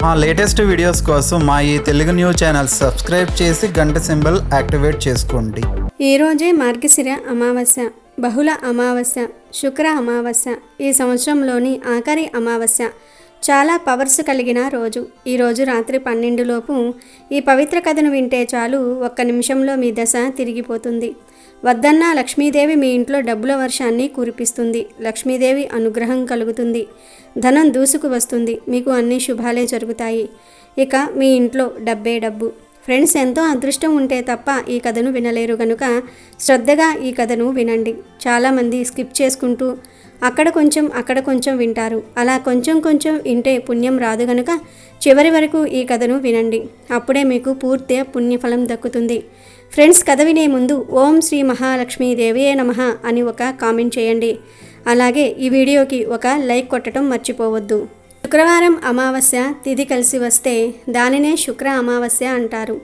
మా latest videos కోసం మా ఈ తెలుగు న్యూస్ ఛానల్ సబ్స్క్రైబ్ చేసి గంట సింబల్ యాక్టివేట్ చేసుకోండి. ఈరోజే మార్గశిర అమావాస్య, బహుళ అమావాస్య, శుక్ర అమావాస్య, ఈ సంవత్సరంలోని ఆఖరి అమావాస్య. చాలా పవర్స్ కలిగిన రోజు. ఈరోజు రాత్రి 12 లోపు ఈ పవిత్ర కథను వింటే చాలు, ఒక్క నిమిషంలో మీ దశ తిరిగిపోతుంది. వద్దన్న లక్ష్మీదేవి మీ ఇంట్లో డబ్బుల వర్షాన్ని కురిపిస్తుంది. లక్ష్మీదేవి అనుగ్రహం కలుగుతుంది. ధనం దూసుకు వస్తుంది. మీకు అన్ని శుభాలే జరుగుతాయి. ఇక మీ ఇంట్లో డబ్బే డబ్బు. ఫ్రెండ్స్, ఎంతో అదృష్టం ఉంటే తప్ప ఈ కథను వినలేరు గనుక శ్రద్ధగా ఈ కథను వినండి. చాలామంది స్కిప్ చేసుకుంటూ అక్కడ కొంచెం వింటారు. అలా కొంచెం వింటే పుణ్యం రాదు గనుక చివరి వరకు ఈ కథను వినండి. అప్పుడే మీకు పూర్తి పుణ్యఫలం దక్కుతుంది. ఫ్రెండ్స్, కథ వినే ముందు ఓం శ్రీ మహాలక్ష్మీదేవియే నమః అని ఒక కామెంట్ చేయండి. అలాగే ఈ వీడియోకి ఒక లైక్ కొట్టడం మర్చిపోవద్దు. శుక్రవారం అమావాస్య తిథి కలిసి వస్తే దానినే శుక్ర అమావాస్య అంటారు.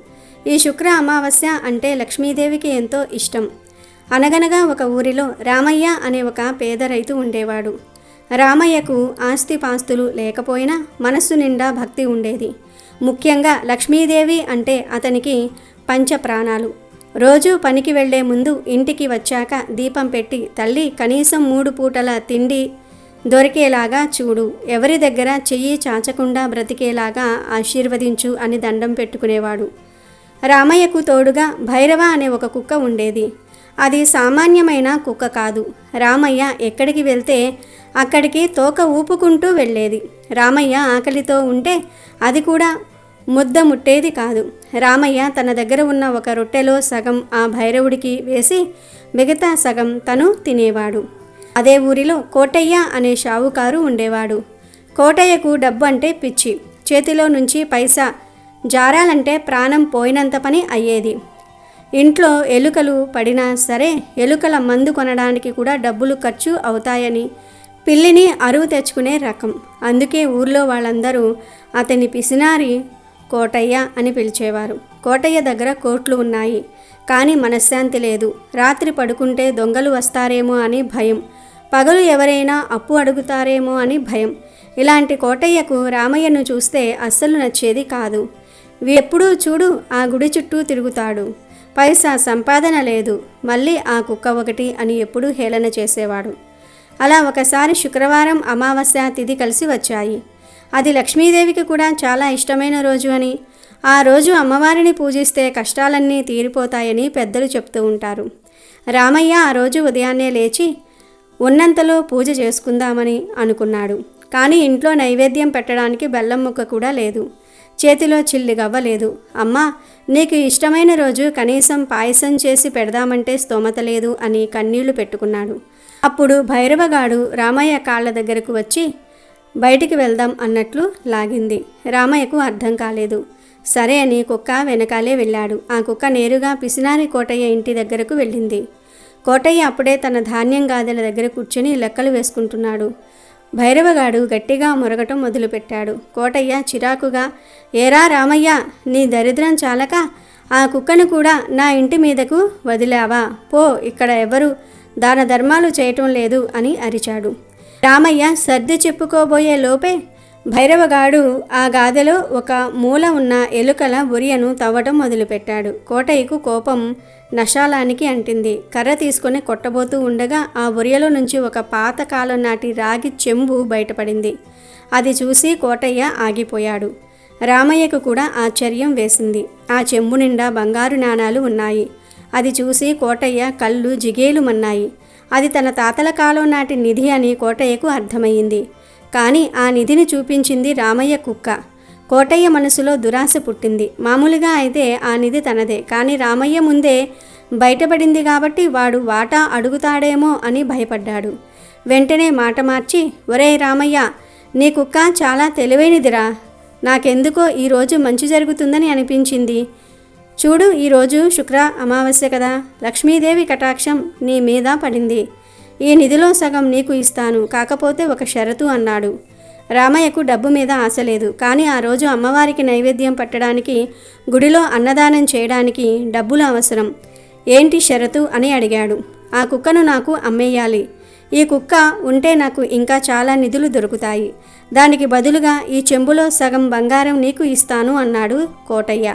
ఈ శుక్ర అమావాస్య అంటే లక్ష్మీదేవికి ఎంతో ఇష్టం. అనగనగా ఒక ఊరిలో రామయ్య అనే ఒక పేద రైతు ఉండేవాడు. రామయ్యకు ఆస్తిపాస్తులు లేకపోయినా మనస్సు నిండా భక్తి ఉండేది. ముఖ్యంగా లక్ష్మీదేవి అంటే అతనికి పంచప్రాణాలు. రోజు పనికి వెళ్లే ముందు ఇంటికి వచ్చాక దీపం పెట్టి, తల్లి కనీసం 3 పూటల తిండి దొరికేలాగా చూడు, ఎవరి దగ్గర చెయ్యి చాచకుండా బ్రతికేలాగా ఆశీర్వదించు అని దండం పెట్టుకునేవాడు. రామయ్యకు తోడుగా భైరవ అనే ఒక కుక్క ఉండేది. అది సామాన్యమైన కుక్క కాదు. రామయ్య ఎక్కడికి వెళ్తే అక్కడికి తోక ఊపుకుంటూ వెళ్ళేది. రామయ్య ఆకలితో ఉంటే అది కూడా ముద్ద ముట్టేది కాదు. రామయ్య తన దగ్గర ఉన్న ఒక రొట్టెలో సగం ఆ భైరవుడికి వేసి మిగతా సగం తను తినేవాడు. అదే ఊరిలో కోటయ్య అనే షావుకారు ఉండేవాడు. కోటయ్యకు డబ్బు అంటే పిచ్చి. చేతిలో నుంచి పైసా జారాలంటే ప్రాణం పోయినంత పని అయ్యేది. ఇంట్లో ఎలుకలు పడినా సరే ఎలుకల మందు కొనడానికి కూడా డబ్బులు ఖర్చు అవుతాయని పిల్లిని అరువు తెచ్చుకునే రకం. అందుకే ఊర్లో వాళ్ళందరూ అతని పిసినారి కోటయ్య అని పిలిచేవారు. కోటయ్య దగ్గర కోట్లు ఉన్నాయి, కానీ మనశ్శాంతి లేదు. రాత్రి పడుకుంటే దొంగలు వస్తారేమో అని భయం, పగలు ఎవరైనా అప్పు అడుగుతారేమో అని భయం. ఇలాంటి కోటయ్యకు రామయ్యను చూస్తే అస్సలు నచ్చేది కాదు. ఎప్పుడూ చూడు ఆ గుడి చుట్టూ తిరుగుతాడు, పైసా సంపాదన లేదు, మళ్ళీ ఆ కుక్క ఒకటి అని ఎప్పుడూ హేళన చేసేవాడు. అలా ఒకసారి శుక్రవారం అమావాస్య తిథి కలిసి వచ్చాయి. అది లక్ష్మీదేవికి కూడా చాలా ఇష్టమైన రోజు అని, ఆ రోజు అమ్మవారిని పూజిస్తే కష్టాలన్నీ తీరిపోతాయని పెద్దలు చెప్తూ ఉంటారు. రామయ్య ఆ రోజు ఉదయాన్నే లేచి ఉన్నంతలో పూజ చేసుకుందామని అనుకున్నాడు. కానీ ఇంట్లో నైవేద్యం పెట్టడానికి బెల్లం ముక్క కూడా లేదు. చేతిలో చిల్లిగవ్వ లేదు. అమ్మా, నీకు ఇష్టమైన రోజు కనీసం పాయసం చేసి పెడదామంటే స్తోమత లేదు అని కన్నీళ్లు పెట్టుకున్నాడు. అప్పుడు భైరవగాడు రామయ్య కాళ్ళ దగ్గరకు వచ్చి బయటికి వెళ్దాం అన్నట్లు లాగింది. రామయ్యకు అర్థం కాలేదు. సరే అని కుక్క వెనకాలే వెళ్ళాడు. ఆ కుక్క నేరుగా పిసినారి కోటయ్య ఇంటి దగ్గరకు వెళ్ళింది. కోటయ్య అప్పుడే తన ధాన్యం గాదెల దగ్గర కూర్చొని లెక్కలు వేసుకుంటున్నాడు. భైరవగాడు గట్టిగా మొరగటం మొదలుపెట్టాడు. కోటయ్య చిరాకుగా, ఏరా రామయ్య, నీ దరిద్రం చాలక ఆ కుక్కను కూడా నా ఇంటి మీదకు వదిలావా? పో, ఇక్కడ ఎవరు దాన ధర్మాలు చేయటం లేదు అని అరిచాడు. రామయ్య సర్ది చెప్పుకోబోయే లోపే భైరవగాడు ఆ గాదెలో ఒక మూల ఉన్న ఎలుకల బురియను తవ్వటం మొదలుపెట్టాడు. కోటయ్యకు కోపం నశాలానికి అంటింది. కర్ర తీసుకొని కొట్టబోతూ ఉండగా ఆ బురియలో నుంచి ఒక పాతకాలం నాటి రాగి చెంబు బయటపడింది. అది చూసి కోటయ్య ఆగిపోయాడు. రామయ్యకు కూడా ఆశ్చర్యం వేసింది. ఆ చెంబు నిండా బంగారు నాణాలు ఉన్నాయి. అది చూసి కోటయ్య కళ్ళు జిగేలుమన్నాయి. అది తన తాతల కాలం నాటి నిధి అని కోటయ్యకు అర్థమయ్యింది. కానీ ఆ నిధిని చూపించింది రామయ్య కుక్క. కోటయ్య మనసులో దురాశ పుట్టింది. మామూలుగా అయితే ఆ నిధి తనదే, కానీ రామయ్య ముందే బయటపడింది కాబట్టి వాడు వాటా అడుగుతాడేమో అని భయపడ్డాడు. వెంటనే మాట మార్చి, ఒరేయ్ రామయ్య, నీ కుక్క చాలా తెలివైనదిరా. నాకెందుకో ఈరోజు మంచి జరుగుతుందని అనిపించింది. చూడు, ఈరోజు శుక్ర అమావాస్య కదా, లక్ష్మీదేవి కటాక్షం నీ మీద పడింది. ఈ నిధిలో సగం నీకు ఇస్తాను, కాకపోతే ఒక షరతు అన్నాడు. రామయ్యకు డబ్బు మీద ఆశ లేదు, కానీ ఆ రోజు అమ్మవారికి నైవేద్యం పట్టడానికి, గుడిలో అన్నదానం చేయడానికి డబ్బులు అవసరం. ఏంటి షరతు అని అడిగాడు. ఆ కుక్కను నాకు అమ్మేయాలి. ఈ కుక్క ఉంటే నాకు ఇంకా చాలా నిధులు దొరుకుతాయి. దానికి బదులుగా ఈ చెంబులో సగం బంగారం నీకు ఇస్తాను అన్నాడు కోటయ్య.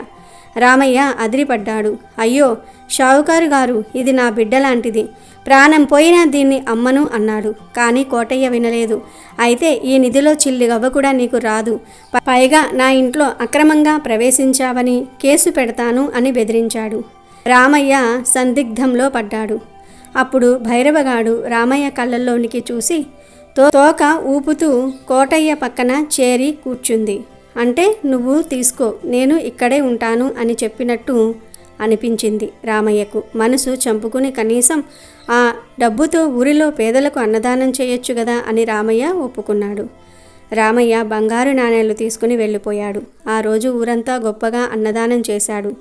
రామయ్య అదిరిపడ్డాడు. అయ్యో షావుకారు గారు, ఇది నా బిడ్డ లాంటిది, ప్రాణం పోయినా దీన్ని అమ్మను అన్నాడు. కానీ కోటయ్య వినలేదు. అయితే ఈ నిధిలో చిల్లి గవ్వ కూడా నీకు రాదు, పైగా నా ఇంట్లో అక్రమంగా ప్రవేశించావని కేసు పెడతాను అని బెదిరించాడు. రామయ్య సందిగ్ధంలో పడ్డాడు. అప్పుడు భైరవగాడు రామయ్య కళ్ళల్లోనికి చూసి తోక ఊపుతూ కోటయ్య పక్కన చేరి కూర్చుంది. అంటే నువ్వు తీసుకో, నేను ఇక్కడే ఉంటాను అని చెప్పినట్టు అనిపించింది రామయ్యకు. మనసు చంపుకుని కనీసం ఆ డబ్బుతో ఊరిలో పేదలకు అన్నదానం చేయొచ్చు కదా అని రామయ్య ఒప్పుకున్నాడు. రామయ్య బంగారు నాణేలు తీసుకుని వెళ్ళిపోయాడు. ఆ రోజు ఊరంతా గొప్పగా అన్నదానం చేశాడు.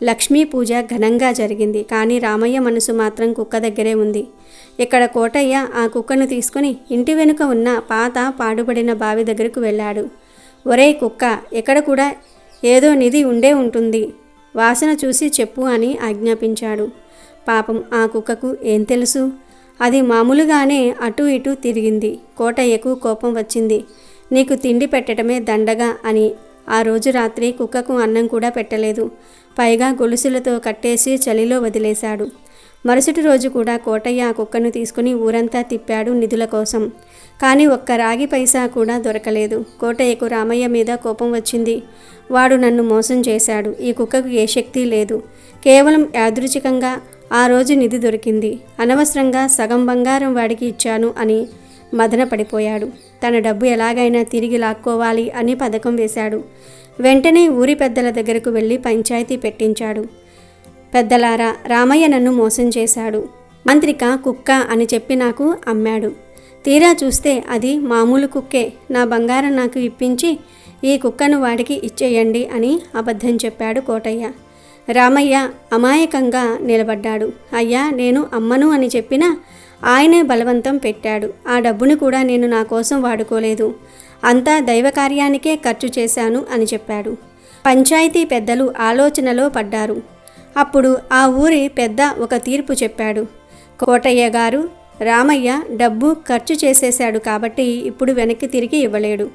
లక్ష్మీ పూజ ఘనంగా జరిగింది. కానీ రామయ్య మనసు మాత్రం కుక్క దగ్గరే ఉంది. ఇక్కడ కోటయ్య ఆ కుక్కను తీసుకుని ఇంటి వెనుక ఉన్న పాత పాడుబడిన బావి దగ్గరకు వెళ్ళాడు. ఒరేయ్ కుక్క, ఎక్కడ కూడా ఏదో నిధి ఉండే ఉంటుంది, వాసన చూసి చెప్పు అని ఆజ్ఞాపించాడు. పాపం ఆ కుక్కకు ఏం తెలుసు? అది మామూలుగానే అటు ఇటు తిరిగింది. కోటయ్యకు కోపం వచ్చింది. నీకు తిండి పెట్టడమే దండగా అని ఆ రోజు రాత్రి కుక్కకు అన్నం కూడా పెట్టలేదు. పైగా గొలుసులతో కట్టేసి చలిలో వదిలేశాడు. మరుసటి రోజు కూడా కోటయ్య ఆ కుక్కను తీసుకుని ఊరంతా తిప్పాడు నిధుల కోసం. కానీ ఒక్క రాగి పైసా కూడా దొరకలేదు. కోటయ్యకు రామయ్య మీద కోపం వచ్చింది. వాడు నన్ను మోసం చేశాడు. ఈ కుక్కకు ఏ శక్తి లేదు. కేవలం యాదృచ్ఛికంగా ఆ రోజు నిధి దొరికింది. అనవసరంగా సగం బంగారం వాడికి ఇచ్చాను అని మదన పడిపోయాడు. తన డబ్బు ఎలాగైనా తిరిగి లాక్కోవాలి అని పథకం వేశాడు. వెంటనే ఊరి పెద్దల దగ్గరకు వెళ్ళి పంచాయతీ పెట్టించాడు. పెద్దలారా, రామయ్య నన్ను మోసం చేశాడు. మంత్రిక కుక్క అని చెప్పి నాకు అమ్మాడు. తీరా చూస్తే అది మామూలు కుక్కే. నా బంగారం నాకు ఇప్పించి ఈ కుక్కను వాడికి ఇచ్చేయండి అని అబద్ధం చెప్పాడు కోటయ్య. రామయ్య అమాయకంగా నిలబడ్డాడు. అయ్యా, నేను అమ్మను అని చెప్పినా ఆయనే బలవంతం పెట్టాడు. ఆ డబ్బును కూడా నేను నా కోసం వాడుకోలేదు, అంతా దైవ కార్యానికే ఖర్చు చేశాను అని చెప్పాడు. పంచాయతీ పెద్దలు ఆలోచనలో పడ్డారు. అప్పుడు ఆ ఊరి పెద్ద ఒక తీర్పు చెప్పాడు. కోటయ్య గారు, రామయ్య డబ్బు ఖర్చు చేసేశాడు కాబట్టి ఇప్పుడు వెనక్కి తిరిగి ఇవ్వలేడు.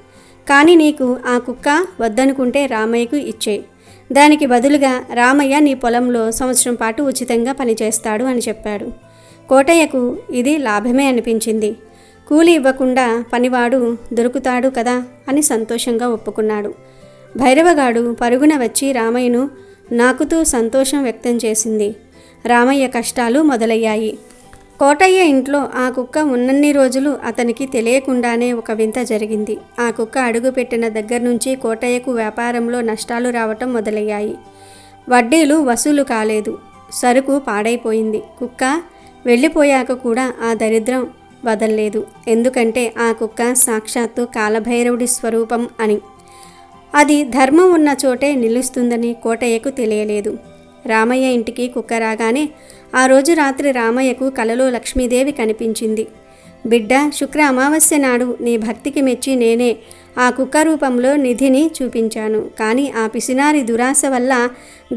కానీ నీకు ఆ కుక్క వద్దనుకుంటే రామయ్యకు ఇచ్చేయి. దానికి బదులుగా రామయ్య నీ పొలంలో సంవత్సరం పాటు ఉచితంగా పనిచేస్తాడు అని చెప్పాడు. కోటయ్యకు ఇది లాభమే అనిపించింది. కూలి ఇవ్వకుండా పనివాడు దొరుకుతాడు కదా అని సంతోషంగా ఒప్పుకున్నాడు. భైరవగాడు పరుగున వచ్చి రామయ్యను నాకుతూ సంతోషం వ్యక్తం చేసింది. రామయ్య కష్టాలు మొదలయ్యాయి. కోటయ్య ఇంట్లో ఆ కుక్క ఉన్నన్ని రోజులు అతనికి తెలియకుండానే ఒక వింత జరిగింది. ఆ కుక్క అడుగుపెట్టిన దగ్గర నుంచి కోటయ్యకు వ్యాపారంలో నష్టాలు రావటం మొదలయ్యాయి. వడ్డీలు వసూలు కాలేదు. సరుకు పాడైపోయింది. కుక్క వెళ్ళిపోయాక కూడా ఆ దరిద్రం వదల్లేదు. ఎందుకంటే ఆ కుక్క సాక్షాత్తు కాలభైరవుడి స్వరూపం అని. అది ధర్మం ఉన్న చోటే నిలుస్తుందని కోటయ్యకు తెలియలేదు. రామయ్య ఇంటికి కుక్క రాగానే ఆ రోజు రాత్రి రామయ్యకు కలలో లక్ష్మీదేవి కనిపించింది. బిడ్డ, శుక్ర అమావాస్య నాడు నీ భక్తికి మెచ్చి నేనే ఆ కుక్క రూపంలో నిధిని చూపించాను. కానీ ఆ పిసినారి దురాశ వల్ల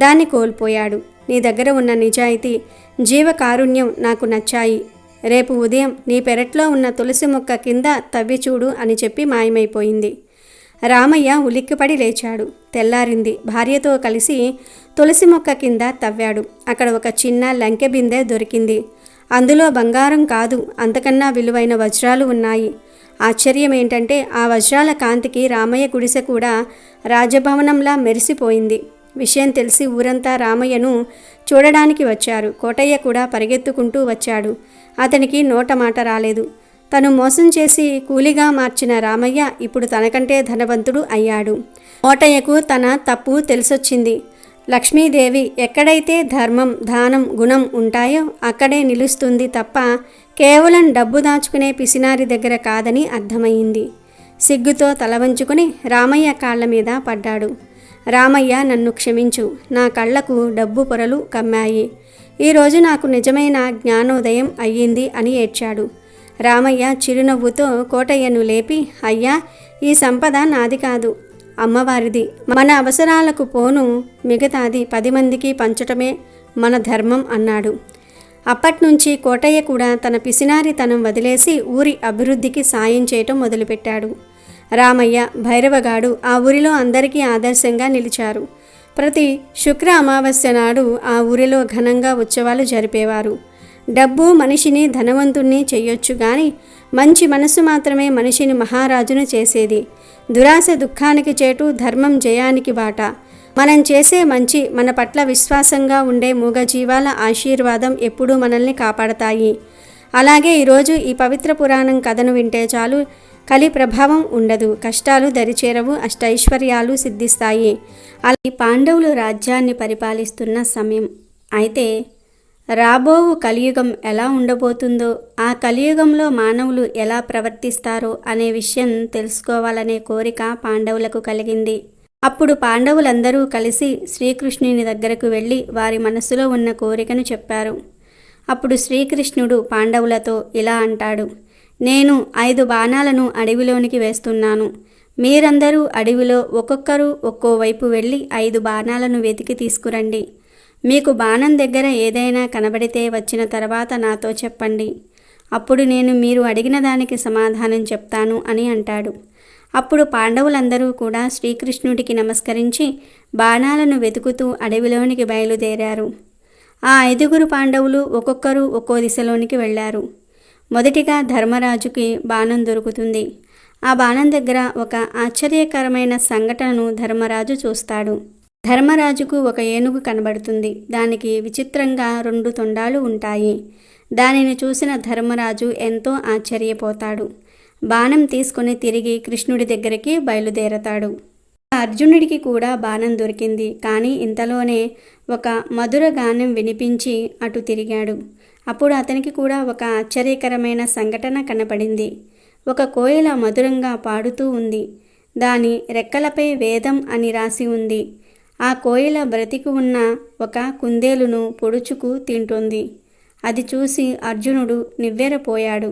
దాన్ని కోల్పోయాడు. నీ దగ్గర ఉన్న నిజాయితీ, జీవకారుణ్యం నాకు నచ్చాయి. రేపు ఉదయం నీ పెరట్లో ఉన్న తులసి మొక్క కింద తవ్వి చూడు అని చెప్పి మాయమైపోయింది. రామయ్య ఉలిక్కిపడి లేచాడు. తెల్లారింది. భార్యతో కలిసి తులసి మొక్క కింద తవ్వాడు. అక్కడ ఒక చిన్న లంకె బిందె దొరికింది. అందులో బంగారం కాదు, అంతకన్నా విలువైన వజ్రాలు ఉన్నాయి. ఆశ్చర్యం ఏంటంటే ఆ వజ్రాల కాంతికి రామయ్య గుడిసె కూడా రాజభవనంలా మెరిసిపోయింది. విషయం తెలిసి ఊరంతా రామయ్యను చూడడానికి వచ్చారు. కోటయ్య కూడా పరిగెత్తుకుంటూ వచ్చాడు. అతనికి నోట మాట రాలేదు. తను మోసం చేసి కూలిగా మార్చిన రామయ్య ఇప్పుడు తనకంటే ధనవంతుడు అయ్యాడు. కోటయ్యకు తన తప్పు తెలిసొచ్చింది. లక్ష్మీదేవి ఎక్కడైతే ధర్మం, దానం, గుణం ఉంటాయో అక్కడే నిలుస్తుంది తప్ప కేవలం డబ్బు దాచుకునే పిసినారి దగ్గర కాదని అర్థమయ్యింది. సిగ్గుతో తల వంచుకుని రామయ్య కాళ్ల మీద పడ్డాడు. రామయ్య, నన్ను క్షమించు. నా కళ్లకు డబ్బు పొరలు కమ్మాయి. ఈరోజు నాకు నిజమైన జ్ఞానోదయం అయ్యింది అని ఏడ్చాడు. రామయ్య చిరునవ్వుతో కోటయ్యను లేపి, అయ్యా, ఈ సంపద నాది కాదు, అమ్మవారిది. మన అవసరాలకు పోను మిగతాది 10 మందికి పంచటమే మన ధర్మం అన్నాడు. అప్పట్నుంచి కోటయ్య కూడా తన పిసినారితనం వదిలేసి ఊరి అభివృద్ధికి సాయం చేయటం మొదలుపెట్టాడు. రామయ్య, భైరవగాడు ఆ ఊరిలో అందరికీ ఆదర్శంగా నిలిచారు. ప్రతి శుక్ర అమావాస్య నాడు ఆ ఊరిలో ఘనంగా ఉత్సవాలు జరిపేవారు. డబ్బు మనిషిని ధనవంతుణ్ణి చెయ్యొచ్చు గాని మంచి మనసు మాత్రమే మనిషిని మహారాజును చేసేది. దురాశ దుఃఖానికి చేటు, ధర్మం జయానికి బాట. మనం చేసే మంచి, మన పట్ల విశ్వాసంగా ఉండే మూగజీవాల ఆశీర్వాదం ఎప్పుడూ మనల్ని కాపాడతాయి. అలాగే ఈరోజు ఈ పవిత్ర పురాణం కథను వింటే చాలు, కలి ప్రభావం ఉండదు, కష్టాలు దరిచేరవు, అష్టైశ్వర్యాలు సిద్ధిస్తాయి. అలా పాండవులు రాజ్యాన్ని పరిపాలిస్తున్న సమయం. అయితే రాబోవు కలియుగం ఎలా ఉండబోతుందో, ఆ కలియుగంలో మానవులు ఎలా ప్రవర్తిస్తారో అనే విషయం తెలుసుకోవాలనే కోరిక పాండవులకు కలిగింది. అప్పుడు పాండవులందరూ కలిసి శ్రీకృష్ణుని దగ్గరకు వెళ్ళి వారి మనసులో ఉన్న కోరికను చెప్పారు. అప్పుడు శ్రీకృష్ణుడు పాండవులతో ఇలా అంటాడు: నేను 5 బాణాలను అడవిలోనికి వేస్తున్నాను. మీరందరూ అడవిలో ఒక్కొక్కరు ఒక్కో వైపు వెళ్ళి 5 బాణాలను వెతికి తీసుకురండి. మీకు బాణం దగ్గర ఏదైనా కనబడితే వచ్చిన తర్వాత నాతో చెప్పండి. అప్పుడు నేను మీరు అడిగిన దానికి సమాధానం చెప్తాను అని అంటాడు. అప్పుడు పాండవులందరూ కూడా శ్రీకృష్ణుడికి నమస్కరించి బాణాలను వెతుకుతూ అడవిలోనికి బయలుదేరారు. ఆ 5 పాండవులు ఒక్కొక్కరు ఒక్కో దిశలోనికి వెళ్ళారు. మొదటిగా ధర్మరాజుకి బాణం దొరుకుతుంది. ఆ బాణం దగ్గర ఒక ఆశ్చర్యకరమైన సంఘటనను ధర్మరాజు చూస్తాడు. ధర్మరాజుకు ఒక ఏనుగు కనబడుతుంది. దానికి విచిత్రంగా 2 తొండాలు ఉంటాయి. దానిని చూసిన ధర్మరాజు ఎంతో ఆశ్చర్యపోతాడు. బాణం తీసుకుని తిరిగి కృష్ణుడి దగ్గరికి బయలుదేరతాడు. అర్జునుడికి కూడా బాణం దొరికింది. కానీ ఇంతలోనే ఒక మధుర గానం వినిపించి అటు తిరిగాడు. అప్పుడు అతనికి కూడా ఒక ఆశ్చర్యకరమైన సంఘటన కనపడింది. ఒక కోయిల మధురంగా పాడుతూ ఉంది. దాని రెక్కలపై వేదం అని రాసి ఉంది. ఆ కోయిల బ్రతికి ఉన్న ఒక కుందేలును పొడుచుకు తింటుంది. అది చూసి అర్జునుడు నివ్వెరపోయాడు.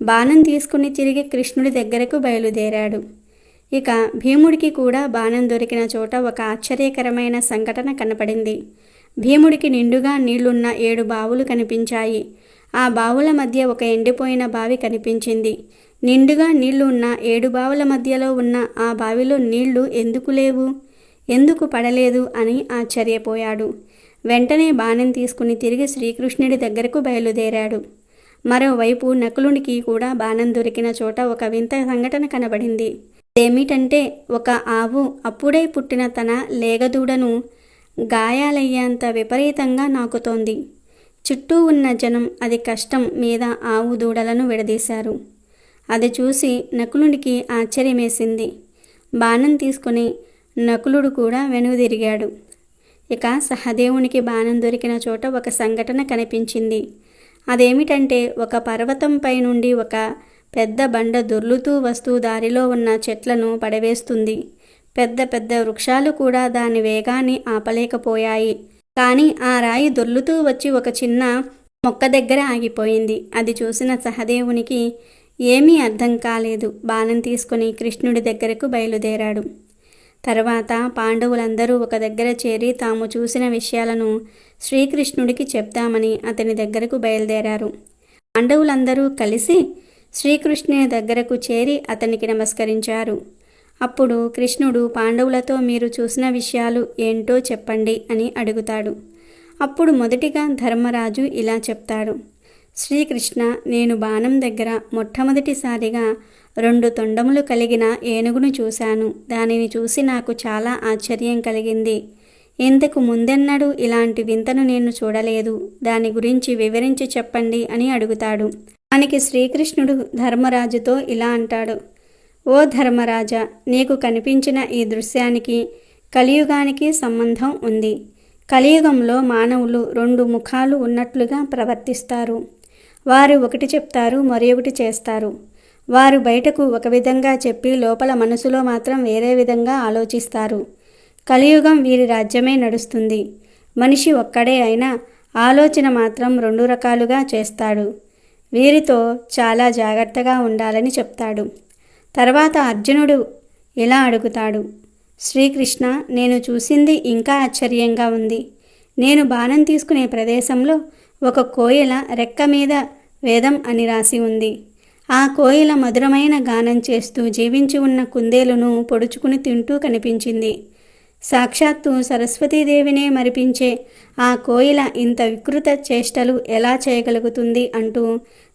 బాణం తీసుకుని తిరిగి కృష్ణుడి దగ్గరకు బయలుదేరాడు. ఇక భీముడికి కూడా బాణం దొరికిన చోట ఒక ఆశ్చర్యకరమైన సంఘటన కనపడింది. భీముడికి నిండుగా నీళ్లున్న 7 బావులు కనిపించాయి. ఆ బావుల మధ్య ఒక ఎండిపోయిన బావి కనిపించింది. నిండుగా నీళ్లు ఉన్న 7 బావుల మధ్యలో ఉన్న ఆ బావిలో నీళ్లు ఎందుకు లేవు, ఎందుకు పడలేదు అని ఆశ్చర్యపోయాడు. వెంటనే బాణం తీసుకుని తిరిగి శ్రీకృష్ణుడి దగ్గరకు బయలుదేరాడు. మరోవైపు నకులునికి కూడా బాణం దొరికిన చోట ఒక వింత సంఘటన కనబడింది. ఏమిటంటే ఒక ఆవు అప్పుడే పుట్టిన తన లేగదూడను గాయాలయ్యేంత విపరీతంగా నాకుతోంది. చుట్టూ ఉన్న జనం అది కష్టం మీద ఆవు దూడలను విడదీశారు. అది చూసి నకులునికి ఆశ్చర్యమేసింది. బాణం తీసుకుని నకులుడు కూడా వెనుదిరిగాడు. ఇక సహదేవునికి బాణం దొరికిన చోట ఒక సంఘటన కనిపించింది. అదేమిటంటే ఒక పర్వతంపై నుండి ఒక పెద్ద బండ దొర్లుతూ వస్తూ దారిలో ఉన్న చెట్లను పడవేస్తుంది. పెద్ద పెద్ద వృక్షాలు కూడా దాని వేగాన్ని ఆపలేకపోయాయి. కానీ ఆ రాయి దొర్లుతూ వచ్చి ఒక చిన్న మొక్క దగ్గర ఆగిపోయింది. అది చూసిన సహదేవునికి ఏమీ అర్థం కాలేదు. బాణం తీసుకుని కృష్ణుడి దగ్గరకు బయలుదేరాడు. తర్వాత పాండవులందరూ ఒక దగ్గర చేరి తాము చూసిన విషయాలను శ్రీకృష్ణుడికి చెప్తామని అతని దగ్గరకు బయలుదేరారు. పాండవులందరూ కలిసి శ్రీకృష్ణుని దగ్గరకు చేరి అతనికి నమస్కరించారు. అప్పుడు కృష్ణుడు పాండవులతో మీరు చూసిన విషయాలు ఏంటో చెప్పండి అని అడుగుతాడు. అప్పుడు మొదటిగా ధర్మరాజు ఇలా చెప్తాడు: శ్రీకృష్ణ, నేను బాణం దగ్గర మొట్టమొదటిసారిగా 2 తొండములు కలిగిన ఏనుగును చూశాను. దానిని చూసి నాకు చాలా ఆశ్చర్యం కలిగింది. ఇంతకు ముందెన్నడూ ఇలాంటి వింతను నేను చూడలేదు. దాని గురించి వివరించి చెప్పండి అని అడుగుతాడు. దానికి శ్రీకృష్ణుడు ధర్మరాజుతో ఇలా అంటాడు: ఓ ధర్మరాజా, నీకు కనిపించిన ఈ దృశ్యానికి కలియుగానికి సంబంధం ఉంది. కలియుగంలో మానవులు 2 ముఖాలు ఉన్నట్లుగా ప్రవర్తిస్తారు. వారు ఒకటి చెప్తారు, మరొకటి చేస్తారు. వారు బయటకు ఒక విధంగా చెప్పి లోపల మనసులో మాత్రం వేరే విధంగా ఆలోచిస్తారు. కలియుగం వీరి రాజ్యమే నడుస్తుంది. మనిషి ఒక్కడే అయినా ఆలోచన మాత్రం 2 రకాలుగా చేస్తాడు. వీరితో చాలా జాగ్రత్తగా ఉండాలని చెప్తాడు. తర్వాత అర్జునుడు ఇలా అడుగుతాడు: శ్రీకృష్ణ, నేను చూసింది ఇంకా ఆశ్చర్యంగా ఉంది. నేను బాణం తీసుకునే ప్రదేశంలో ఒక కోయిల రెక్క మీద వేదం అని రాసి ఉంది. ఆ కోయిల మధురమైన గానం చేస్తూ జీవించి ఉన్న కుందేలును పొడుచుకుని తింటూ కనిపించింది. సాక్షాత్తు సరస్వతీదేవినే మరిపించే ఆ కోయిల ఇంత వికృత చేష్టలు ఎలా చేయగలుగుతుంది అంటూ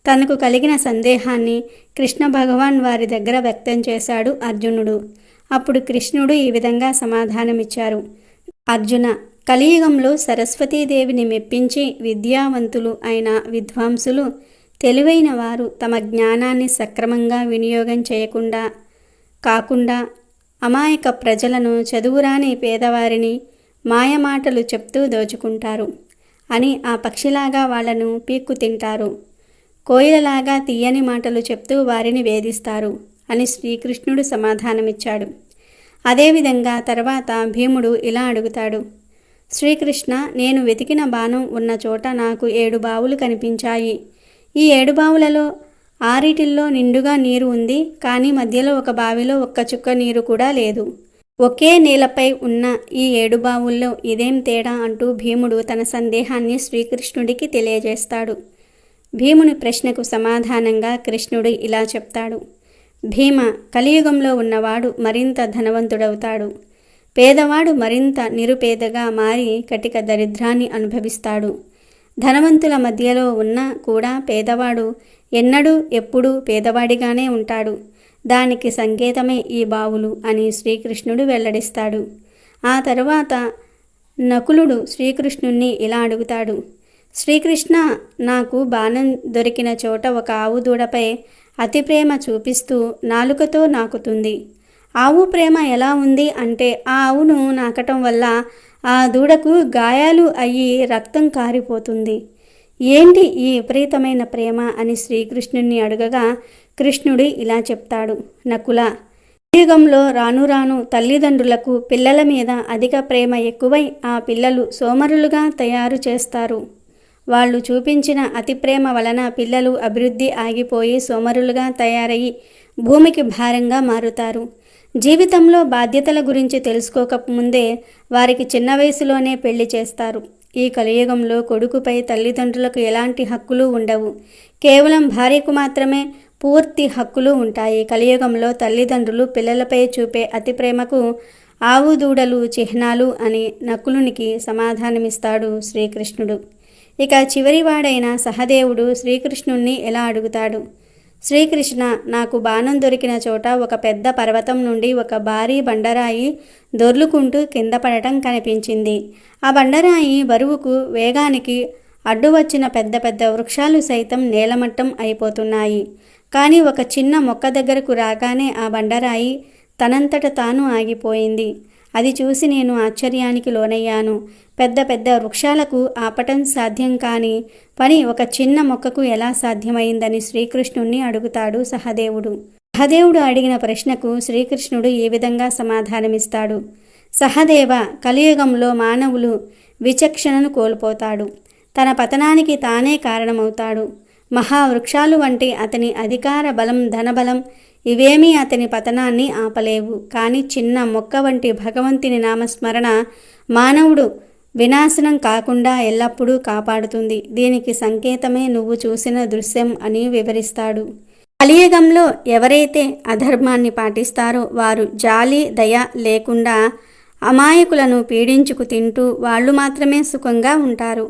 తనకు కలిగిన సందేహాన్ని కృష్ణ భగవాన్ వారి దగ్గర వ్యక్తం చేశాడు అర్జునుడు. అప్పుడు కృష్ణుడు ఈ విధంగా సమాధానమిచ్చారు. అర్జున, కలియుగంలో సరస్వతీదేవిని మెప్పించి విద్యావంతులు అయిన విద్వాంసులు, తెలివైన వారు తమ జ్ఞానాన్ని సక్రమంగా వినియోగం చేయకుండా కాకుండా అమాయక ప్రజలను, చదువురాని పేదవారిని మాయమాటలు చెప్తూ దోచుకుంటారు అని ఆ పక్షిలాగా వాళ్లను పీక్కు తింటారు. కోయిలలాగా తీయని మాటలు చెప్తూ వారిని వేధిస్తారు అని శ్రీకృష్ణుడు సమాధానమిచ్చాడు. అదేవిధంగా తర్వాత భీముడు ఇలా అడుగుతాడు. శ్రీకృష్ణ, నేను వెతికిన బాణం ఉన్న చోట నాకు 7 బావులు కనిపించాయి. ఈ 7 బావులలో 6 నిండుగా నీరు ఉంది, కానీ మధ్యలో ఒక బావిలో ఒక్క చుక్క నీరు కూడా లేదు. ఒకే నేలపై ఉన్న ఈ 7 బావుల్లో ఇదేం తేడా అంటూ భీముడు తన సందేహాన్ని శ్రీకృష్ణుడికి తెలియజేస్తాడు. భీముని ప్రశ్నకు సమాధానంగా కృష్ణుడు ఇలా చెప్తాడు. భీమ, కలియుగంలో ఉన్నవాడు మరింత ధనవంతుడవుతాడు. పేదవాడు మరింత నిరుపేదగా మారి కటిక దరిద్రాన్ని అనుభవిస్తాడు. ధనవంతుల మధ్యలో ఉన్న కూడా పేదవాడు ఎన్నడూ ఎప్పుడూ పేదవాడిగానే ఉంటాడు. దానికి సంకేతమే ఈ బావులు అని శ్రీకృష్ణుడు వెల్లడిస్తాడు. ఆ తరువాత నకులుడు శ్రీకృష్ణుణ్ణి ఇలా అడుగుతాడు. శ్రీకృష్ణ, నాకు బాణం దొరికిన చోట ఒక ఆవు దూడపై అతి ప్రేమ చూపిస్తూ నాలుకతో నాకుతుంది. ఆవు ప్రేమ ఎలా ఉంది అంటే ఆ ఆవును నాకటం వల్ల ఆ దూడకు గాయాలు అయ్యి రక్తం కారిపోతుంది. ఏంటి ఈ విపరీతమైన ప్రేమ అని శ్రీకృష్ణుణ్ణి అడగగా కృష్ణుడు ఇలా చెప్తాడు. నకుల, యుగంలో రాను రాను తల్లిదండ్రులకు పిల్లల మీద అధిక ప్రేమ ఎక్కువై ఆ పిల్లలు సోమరులుగా తయారు చేస్తారు. వాళ్ళు చూపించిన అతి ప్రేమ వలన పిల్లలు అభివృద్ధి ఆగిపోయి సోమరులుగా తయారయ్యి భూమికి భారంగా మారుతారు. జీవితంలో బాధ్యతల గురించి తెలుసుకోకముందే వారికి చిన్న వయసులోనే పెళ్లి చేస్తారు. ఈ కలియుగంలో కొడుకుపై తల్లిదండ్రులకు ఎలాంటి హక్కులు ఉండవు. కేవలం భార్యకు మాత్రమే పూర్తి హక్కులు ఉంటాయి. కలియుగంలో తల్లిదండ్రులు పిల్లలపై చూపే అతి ప్రేమకు ఆవు దూడలు చిహ్నాలు అని నకులునికి సమాధానమిస్తాడు శ్రీకృష్ణుడు. ఇక చివరివాడైన సహదేవుడు శ్రీకృష్ణుణ్ణి ఎలా అడుగుతాడు. శ్రీకృష్ణ, నాకు బాణం దొరికిన చోట ఒక పెద్ద పర్వతం నుండి ఒక భారీ బండరాయి దొర్లుకుంటూ కింద పడటం కనిపించింది. ఆ బండరాయి బరువుకు వేగానికి అడ్డు వచ్చిన పెద్ద పెద్ద వృక్షాలు సైతం నేలమట్టం అయిపోతున్నాయి. కానీ ఒక చిన్న మొక్క దగ్గరకు రాగానే ఆ బండరాయి తనంతట తాను ఆగిపోయింది. అది చూసి నేను ఆశ్చర్యానికి లోనయ్యాను. పెద్ద పెద్ద వృక్షాలకు ఆపటం సాధ్యం కాని పని ఒక చిన్న మొక్కకు ఎలా సాధ్యమైందని శ్రీకృష్ణుణ్ణి అడుగుతాడు సహదేవుడు. సహదేవుడు అడిగిన ప్రశ్నకు శ్రీకృష్ణుడు ఈ విధంగా సమాధానమిస్తాడు. సహదేవ, కలియుగంలో మానవులు విచక్షణను కోల్పోతాడు. తన పతనానికి తానే కారణమవుతాడు. మహావృక్షాలు వంటి అతని అధికార బలం, ధనబలం ఇవేమీ అతని పతనాన్ని ఆపలేవు. కానీ చిన్న మొక్క వంటి భగవంతుని నామస్మరణ మానవుడు వినాశనం కాకుండా ఎల్లప్పుడూ కాపాడుతుంది. దీనికి సంకేతమే నువ్వు చూసిన దృశ్యం అని వివరిస్తాడు. కలియుగంలో ఎవరైతే అధర్మాన్ని పాటిస్తారో వారు జాలి, దయ లేకుండా అమాయకులను పీడించుకు తింటూ వాళ్ళు మాత్రమే సుఖంగా ఉంటారు.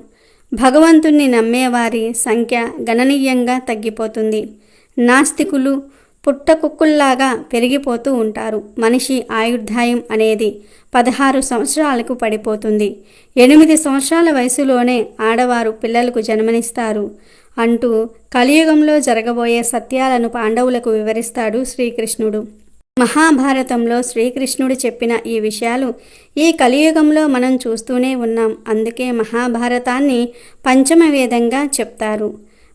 భగవంతుణ్ణి నమ్మేవారి సంఖ్య గణనీయంగా తగ్గిపోతుంది. నాస్తికులు పుట్టకుక్కుల్లాగా పెరిగిపోతూ ఉంటారు. మనిషి ఆయుర్దాయం అనేది 16 సంవత్సరాలకు పడిపోతుంది. 8 సంవత్సరాల వయసులోనే ఆడవారు పిల్లలకు జన్మనిస్తారు అంటూ కలియుగంలో జరగబోయే సత్యాలను పాండవులకు వివరిస్తాడు శ్రీకృష్ణుడు. మహాభారతంలో శ్రీకృష్ణుడు చెప్పిన ఈ విషయాలు ఈ కలియుగంలో మనం చూస్తూనే ఉన్నాం. అందుకే మహాభారతాన్ని పంచమ వేదంగా చెప్తారు.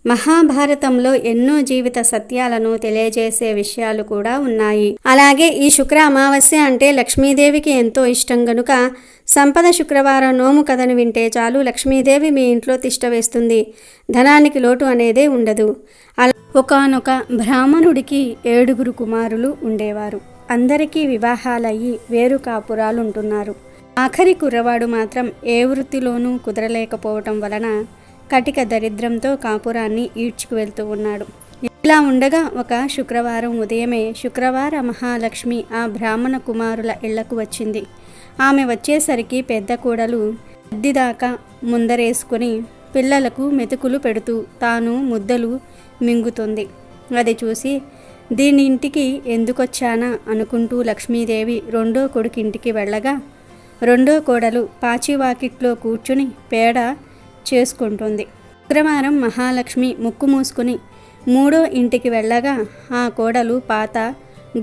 మహాభారతంలో ఎన్నో జీవిత సత్యాలను తెలియజేసే విషయాలు కూడా ఉన్నాయి. అలాగే ఈ శుక్ర అమావాస్య అంటే లక్ష్మీదేవికి ఎంతో ఇష్టం గనుక సంపద శుక్రవారం నోము కథను వింటే చాలు లక్ష్మీదేవి మీ ఇంట్లో తిష్ట వేస్తుంది. ధనానికి లోటు అనేదే ఉండదు. అలా ఒకానొక బ్రాహ్మణుడికి 7 కుమారులు ఉండేవారు. అందరికీ వివాహాలయ్యి వేరు కాపురాలుంటున్నారు. ఆఖరి కుర్రవాడు మాత్రం ఏ వృత్తిలోనూ కుదరలేకపోవటం వలన కటిక దరిద్రంతో కాపురాన్ని ఈడ్చుకు వెళ్తూ ఉన్నాడు. ఇలా ఉండగా ఒక శుక్రవారం ఉదయమే శుక్రవార మహాలక్ష్మి ఆ బ్రాహ్మణ కుమారుల ఇళ్లకు వచ్చింది. ఆమె వచ్చేసరికి పెద్ద కోడలు అద్దిదాకా ముందరేసుకుని పిల్లలకు మెతుకులు పెడుతూ తాను ముద్దలు మింగుతుంది. అది చూసి దీనింటికి ఎందుకొచ్చానా అనుకుంటూ లక్ష్మీదేవి రెండో కొడుకింటికి వెళ్ళగా రెండో కోడలు పాచివాకిట్లో కూర్చుని పేడ చేసుకుంటుంది. శుక్రవారం మహాలక్ష్మి ముక్కు మూసుకుని మూడో ఇంటికి వెళ్ళగా ఆ కోడలు పాత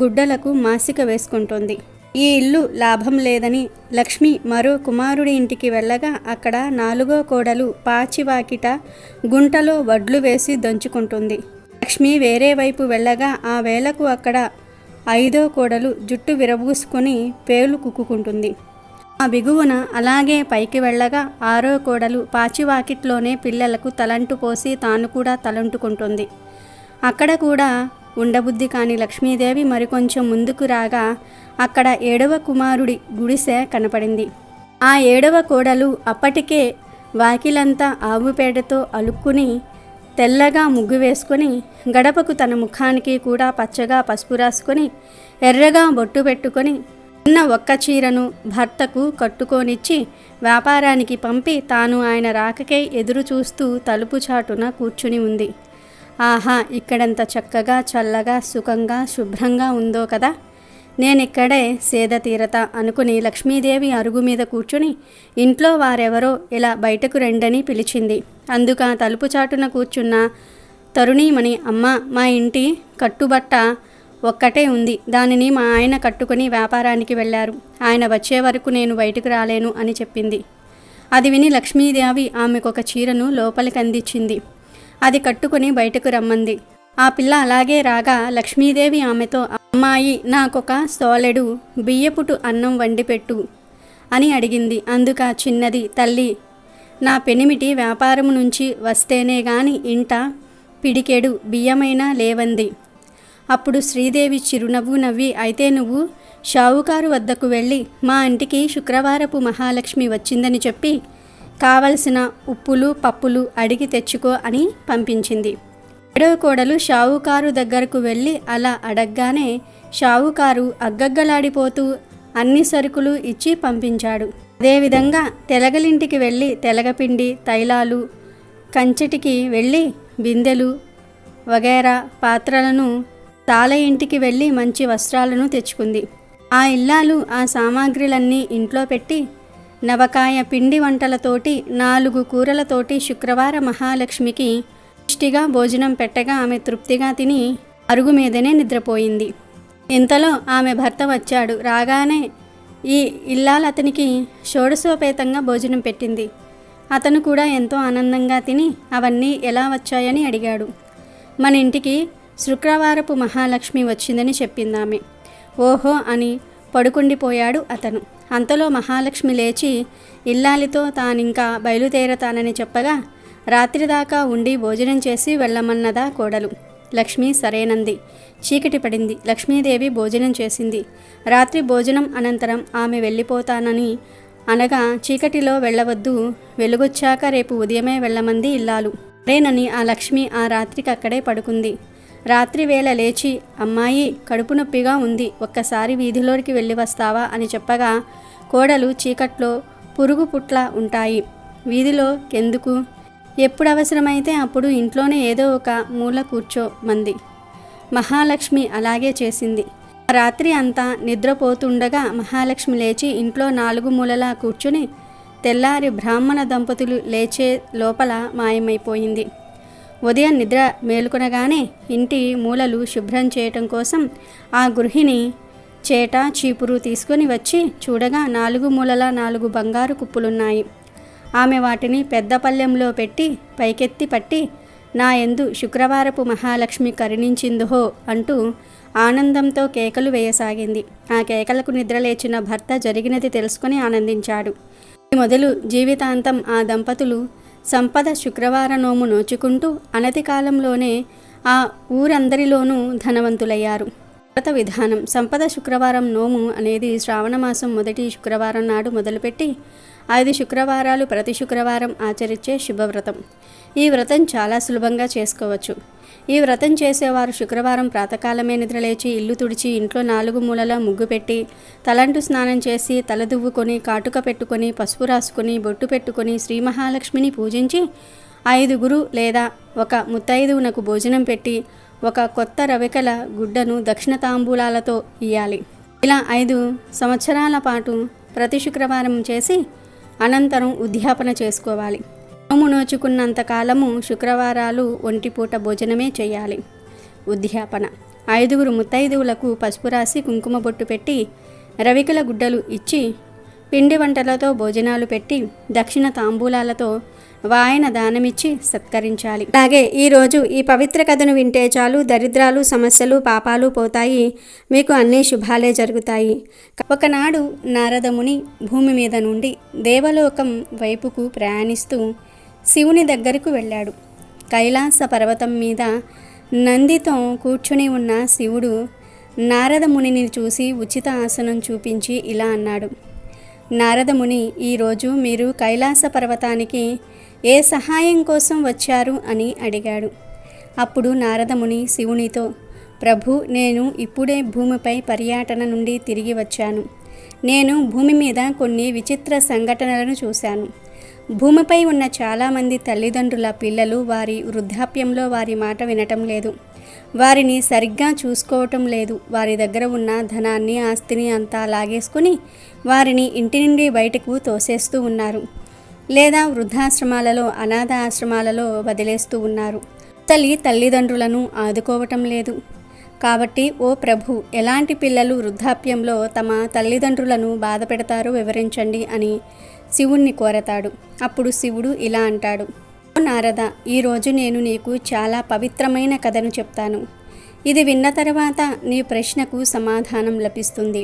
గుడ్డలకు మాసిక వేసుకుంటుంది. ఈ ఇల్లు లాభం లేదని లక్ష్మి మరో కుమారుడి ఇంటికి వెళ్ళగా అక్కడ నాలుగో కోడలు పాచివాకిట గుంటలో వడ్లు వేసి దంచుకుంటుంది. లక్ష్మి వేరే వైపు వెళ్ళగా ఆ వేళకు అక్కడ ఐదో కోడలు జుట్టు విరబూసుకొని పేలు కుక్కుకుంటుంది. ఆ బిగువున అలాగే పైకి వెళ్ళగా ఆరో కోడలు పాచివాకిట్లోనే పిల్లలకు తలంటు పోసి తాను కూడా తలంటుకుంటుంది. అక్కడ కూడా ఉండబుద్ధి కాని లక్ష్మీదేవి మరికొంచెం ముందుకు రాగా అక్కడ ఏడవ కుమారుడి గుడిసె కనపడింది. ఆ ఏడవ కోడలు అప్పటికే వాకిలంతా ఆవుపేడతో అలుక్కుని తెల్లగా ముగ్గు వేసుకొని గడపకు తన ముఖానికి కూడా పచ్చగా పసుపు రాసుకొని ఎర్రగా బొట్టు పెట్టుకొని ఉన్న ఒక్క చీరను భర్తకు కట్టుకొనిచ్చి వ్యాపారానికి పంపి తాను ఆయన రాకకై ఎదురు చూస్తూ తలుపు చాటున కూర్చుని ఉంది. ఆహా, ఇక్కడంత చక్కగా చల్లగా సుఖంగా శుభ్రంగా ఉందో కదా, నేనిక్కడే సేద తీరత అనుకుని లక్ష్మీదేవి అరుగు మీద కూర్చుని ఇంట్లో వారెవరో ఇలా బయటకు రెండని పిలిచింది. అందుక తలుపు చాటున కూర్చున్న తరుణీమణి, అమ్మ, మా ఇంటి కట్టుబట్ట ఒక్కటే ఉంది, దానిని మా ఆయన కట్టుకుని వ్యాపారానికి వెళ్ళారు, ఆయన వచ్చే వరకు నేను బయటకు రాలేను అని చెప్పింది. అది విని లక్ష్మీదేవి ఆమెకొక చీరను లోపలికి అందించింది. అది కట్టుకుని బయటకు రమ్మంది. ఆ పిల్ల అలాగే రాగా లక్ష్మీదేవి ఆమెతో, అమ్మాయి, నాకొక సోలెడు బియ్యపుటు అన్నం వండిపెట్టు అని అడిగింది. అందుక చిన్నది, తల్లి, నా పెనిమిటి వ్యాపారం నుంచి వస్తేనే గాని ఇంట పిడికెడు బియ్యమైనా లేవంది. అప్పుడు శ్రీదేవి చిరునవ్వు నవ్వి, అయితే నువ్వు షావుకారు వద్దకు వెళ్ళి మా ఇంటికి శుక్రవారపు మహాలక్ష్మి వచ్చిందని చెప్పి కావలసిన ఉప్పులు పప్పులు అడిగి తెచ్చుకో అని పంపించింది. ఏడో కోడలు షావుకారు దగ్గరకు వెళ్ళి అలా అడగగానే షావుకారు అగ్గగ్గలాడిపోతూ అన్ని సరుకులు ఇచ్చి పంపించాడు. అదేవిధంగా తెలగలింటికి వెళ్ళి తెలగపిండి, తైలాలు, కంచెటికి వెళ్ళి బిందెలు వగైరా పాత్రలను, తాళ ఇంటికి వెళ్ళి మంచి వస్త్రాలను తెచ్చుకుంది. ఆ ఇల్లాలు ఆ సామాగ్రిలన్నీ ఇంట్లో పెట్టి నవకాయ పిండి వంటలతోటి 4 కూరలతోటి శుక్రవార మహాలక్ష్మికి పుష్టిగా భోజనం పెట్టగా ఆమె తృప్తిగా తిని అరుగు మీదనే నిద్రపోయింది. ఇంతలో ఆమె భర్త వచ్చాడు. రాగానే ఈ ఇల్లాలు అతనికి షోడశోపేతంగా భోజనం పెట్టింది. అతను కూడా ఎంతో ఆనందంగా తిని అవన్నీ ఎలా వచ్చాయని అడిగాడు. మన ఇంటికి శుక్రవారపు మహాలక్ష్మి వచ్చిందని చెప్పిందామె. ఓహో అని పడుకుండిపోయాడు అతను. అంతలో మహాలక్ష్మి లేచి ఇల్లాలితో తానింకా బయలుదేరతానని చెప్పగా రాత్రి దాకా ఉండి భోజనం చేసి వెళ్ళమన్నదా కోడలు. లక్ష్మి సరేనంది. చీకటి పడింది. లక్ష్మీదేవి భోజనం చేసింది. రాత్రి భోజనం అనంతరం ఆమె వెళ్ళిపోతానని అనగా చీకటిలో వెళ్ళవద్దు, వెలుగొచ్చాక రేపు ఉదయమే వెళ్ళమంది ఇల్లాలు. అదేనని ఆ లక్ష్మి ఆ రాత్రికి అక్కడే పడుకుంది. రాత్రి వేళ లేచి, అమ్మాయి, కడుపు నొప్పిగా ఉంది, ఒక్కసారి వీధిలోకి వెళ్ళి వస్తావా అని చెప్పగా కోడలు చీకట్లో పురుగు పుట్ల ఉంటాయి, వీధిలో కెందుకు, ఎప్పుడు అవసరమైతే అప్పుడు ఇంట్లోనే ఏదో ఒక మూల కూర్చోమంది. మహాలక్ష్మి అలాగే చేసింది. రాత్రి అంతా నిద్రపోతుండగా మహాలక్ష్మి లేచి ఇంట్లో 4 మూలలా కూర్చుని తెల్లారి బ్రాహ్మణ దంపతులు లేచే లోపల మాయమైపోయింది. ఉదయం నిద్ర మేలుకొనగానే ఇంటి మూలలు శుభ్రం చేయటం కోసం ఆ గృహిణి చేట చీపురు తీసుకొని వచ్చి చూడగా 4 మూలలా 4 బంగారు కుప్పులున్నాయి. ఆమె వాటిని పెద్ద పళ్ళెంలో పెట్టి పైకెత్తి పట్టి, నా యందు శుక్రవారపు మహాలక్ష్మి కరుణించిందుహో అంటూ ఆనందంతో కేకలు వేయసాగింది. ఆ కేకలకు నిద్రలేచిన భర్త జరిగినది తెలుసుకుని ఆనందించాడు. మొదలు జీవితాంతం ఆ దంపతులు సంపద శుక్రవార నోము నోచుకుంటూ అనతి కాలంలోనే ఆ ఊరందరిలోనూ ధనవంతులయ్యారు. వ్రత విధానం. సంపద శుక్రవారం నోము అనేది శ్రావణ మాసం మొదటి శుక్రవారం నాడు మొదలుపెట్టి 5 శుక్రవారాలు ప్రతి శుక్రవారం ఆచరించే శుభవ్రతం. ఈ వ్రతం చాలా సులభంగా చేసుకోవచ్చు. ఈ వ్రతం చేసేవారు శుక్రవారం ప్రాతకాలమే నిద్రలేచి ఇల్లు తుడిచి ఇంట్లో 4 మూలలా ముగ్గు పెట్టి తలంటు స్నానం చేసి తల దువ్వుకొని కాటుక పెట్టుకొని పసుపు రాసుకొని బొట్టు పెట్టుకొని శ్రీ మహాలక్ష్మిని పూజించి 5 లేదా ఒక ముత్తైదువునకు భోజనం పెట్టి ఒక కొత్త రవికల గుడ్డను దక్షిణ తాంబూలాలతో ఇయ్యాలి. ఇలా 5 సంవత్సరాల పాటు ప్రతి శుక్రవారం చేసి అనంతరం ఉద్యాపన చేసుకోవాలి. నోము నోచుకున్నంత కాలము శుక్రవారాలు ఒంటిపూట భోజనమే చేయాలి. ఉద్యాపన 5 ముత్తైదువులకు పసుపు రాసి కుంకుమ బొట్టు పెట్టి రవికల గుడ్డలు ఇచ్చి పిండి వంటలతో భోజనాలు పెట్టి దక్షిణ తాంబూలాలతో వాయన దానమిచ్చి సత్కరించాలి. అలాగే ఈరోజు ఈ పవిత్ర కథను వింటే చాలు, దరిద్రాలు సమస్యలు పాపాలు పోతాయి, మీకు అన్ని శుభాలే జరుగుతాయి. ఒకనాడు నారదముని భూమి మీద నుండి దేవలోకం వైపుకు ప్రయాణిస్తూ శివుని దగ్గరకు వెళ్ళాడు. కైలాస పర్వతం మీద నందితో కూర్చుని ఉన్న శివుడు నారదమునిని చూసి ఉచిత ఆసనం చూపించి ఇలా అన్నాడు. నారదముని, ఈరోజు మీరు కైలాస పర్వతానికి ఏ సహాయం కోసం వచ్చారు అని అడిగాడు. అప్పుడు నారదముని శివునితో, ప్రభు, నేను ఇప్పుడే భూమిపై పర్యటన నుండి తిరిగి వచ్చాను. నేను భూమి మీద కొన్ని విచిత్ర సంఘటనలను చూశాను. భూమిపై ఉన్న చాలామంది తల్లిదండ్రుల పిల్లలు వారి వృద్ధాప్యంలో వారి మాట వినటం లేదు, వారిని సరిగ్గా చూసుకోవటం లేదు, వారి దగ్గర ఉన్న ధనాన్ని ఆస్తిని అంతా లాగేసుకుని వారిని ఇంటి నుండి బయటకు తోసేస్తూ ఉన్నారు, లేదా వృద్ధాశ్రమాలలో అనాథ ఆశ్రమాలలో వదిలేస్తూ ఉన్నారు. తల్లిదండ్రులను ఆదుకోవటం లేదు. కాబట్టి ఓ ప్రభు, ఎలాంటి పిల్లలు వృద్ధాప్యంలో తమ తల్లిదండ్రులను బాధ పెడతారో వివరించండి అని శివుణ్ణి కోరతాడు. అప్పుడు శివుడు ఇలా అంటాడు. ఓ నారద, ఈరోజు నేను నీకు చాలా పవిత్రమైన కథను చెప్తాను. ఇది విన్న తర్వాత నీ ప్రశ్నకు సమాధానం లభిస్తుంది.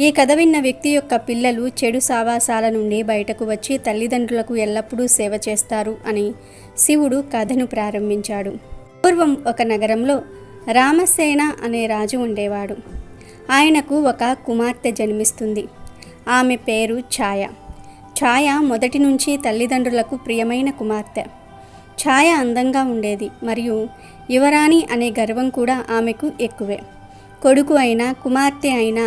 ఈ కథ విన్న వ్యక్తి యొక్క పిల్లలు చెడు సావాసాల నుండి బయటకు వచ్చి తల్లిదండ్రులకు ఎల్లప్పుడూ సేవ చేస్తారు అని శివుడు కథను ప్రారంభించాడు. పూర్వం ఒక నగరంలో రామసేన అనే రాజు ఉండేవాడు. ఆయనకు ఒక కుమార్తె జన్మిస్తుంది. ఆమె పేరు ఛాయ. ఛాయ మొదటి నుంచి తల్లిదండ్రులకు ప్రియమైన కుమార్తె. ఛాయ అందంగా ఉండేది మరియు యువరాణి అనే గర్వం కూడా ఆమెకు ఎక్కువే. కొడుకు అయినా కుమార్తె అయినా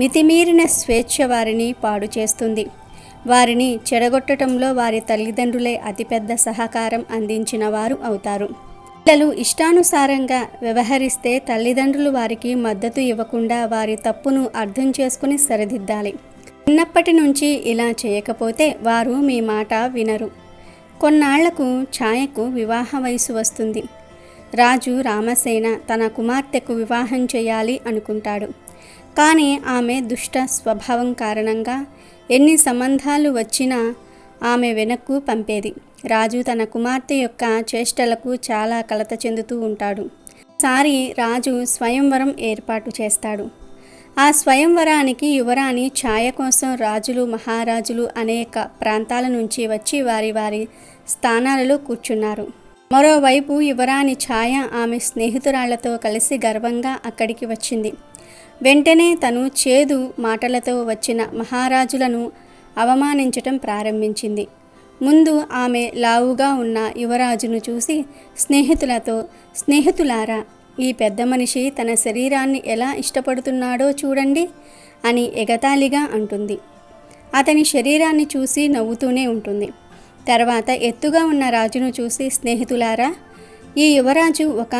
మితిమీరిన స్వేచ్ఛ వారిని పాడు చేస్తుంది. వారిని చెడగొట్టడంలో వారి తల్లిదండ్రులే అతిపెద్ద సహకారం అందించిన వారు అవుతారు. పిల్లలు ఇష్టానుసారంగా వ్యవహరిస్తే తల్లిదండ్రులు వారికి మద్దతు ఇవ్వకుండా వారి తప్పును అర్థం చేసుకుని సరిదిద్దాలి. చిన్నప్పటి నుంచి ఇలా చేయకపోతే వారు మీ మాట వినరు. కొన్నాళ్లకు ఛాయకు వివాహ వయసు వస్తుంది. రాజు రామసేన తన కుమార్తెకు వివాహం చేయాలి అనుకుంటాడు. కానీ ఆమె దుష్ట స్వభావం కారణంగా ఎన్ని సంబంధాలు వచ్చినా ఆమె వెనక్కు పంపేది. రాజు తన కుమార్తె యొక్క చేష్టలకు చాలా కలత చెందుతూ ఉంటాడు. ఒకసారి రాజు స్వయంవరం ఏర్పాటు చేస్తాడు. ఆ స్వయంవరానికి యువరాణి ఛాయ కోసం రాజులు మహారాజులు అనేక ప్రాంతాల నుంచి వచ్చి వారి వారి స్థానాలలో కూర్చున్నారు. మరోవైపు యువరాణి ఛాయ ఆమె స్నేహితురాళ్లతో కలిసి గర్వంగా అక్కడికి వచ్చింది. వెంటనే తను చేదు మాటలతో వచ్చిన మహారాజులను అవమానించటం ప్రారంభించింది. ముందు ఆమె లావుగా ఉన్న యువరాజును చూసి స్నేహితులతో, స్నేహితులారా, ఈ పెద్ద మనిషి తన శరీరాన్ని ఎలా ఇష్టపడుతున్నాడో చూడండి అని ఎగతాళిగా అంటుంది. అతని శరీరాన్ని చూసి నవ్వుతూనే ఉంటుంది. తర్వాత ఎత్తుగా ఉన్న రాజును చూసి, స్నేహితులారా, ఈ యువరాజు ఒక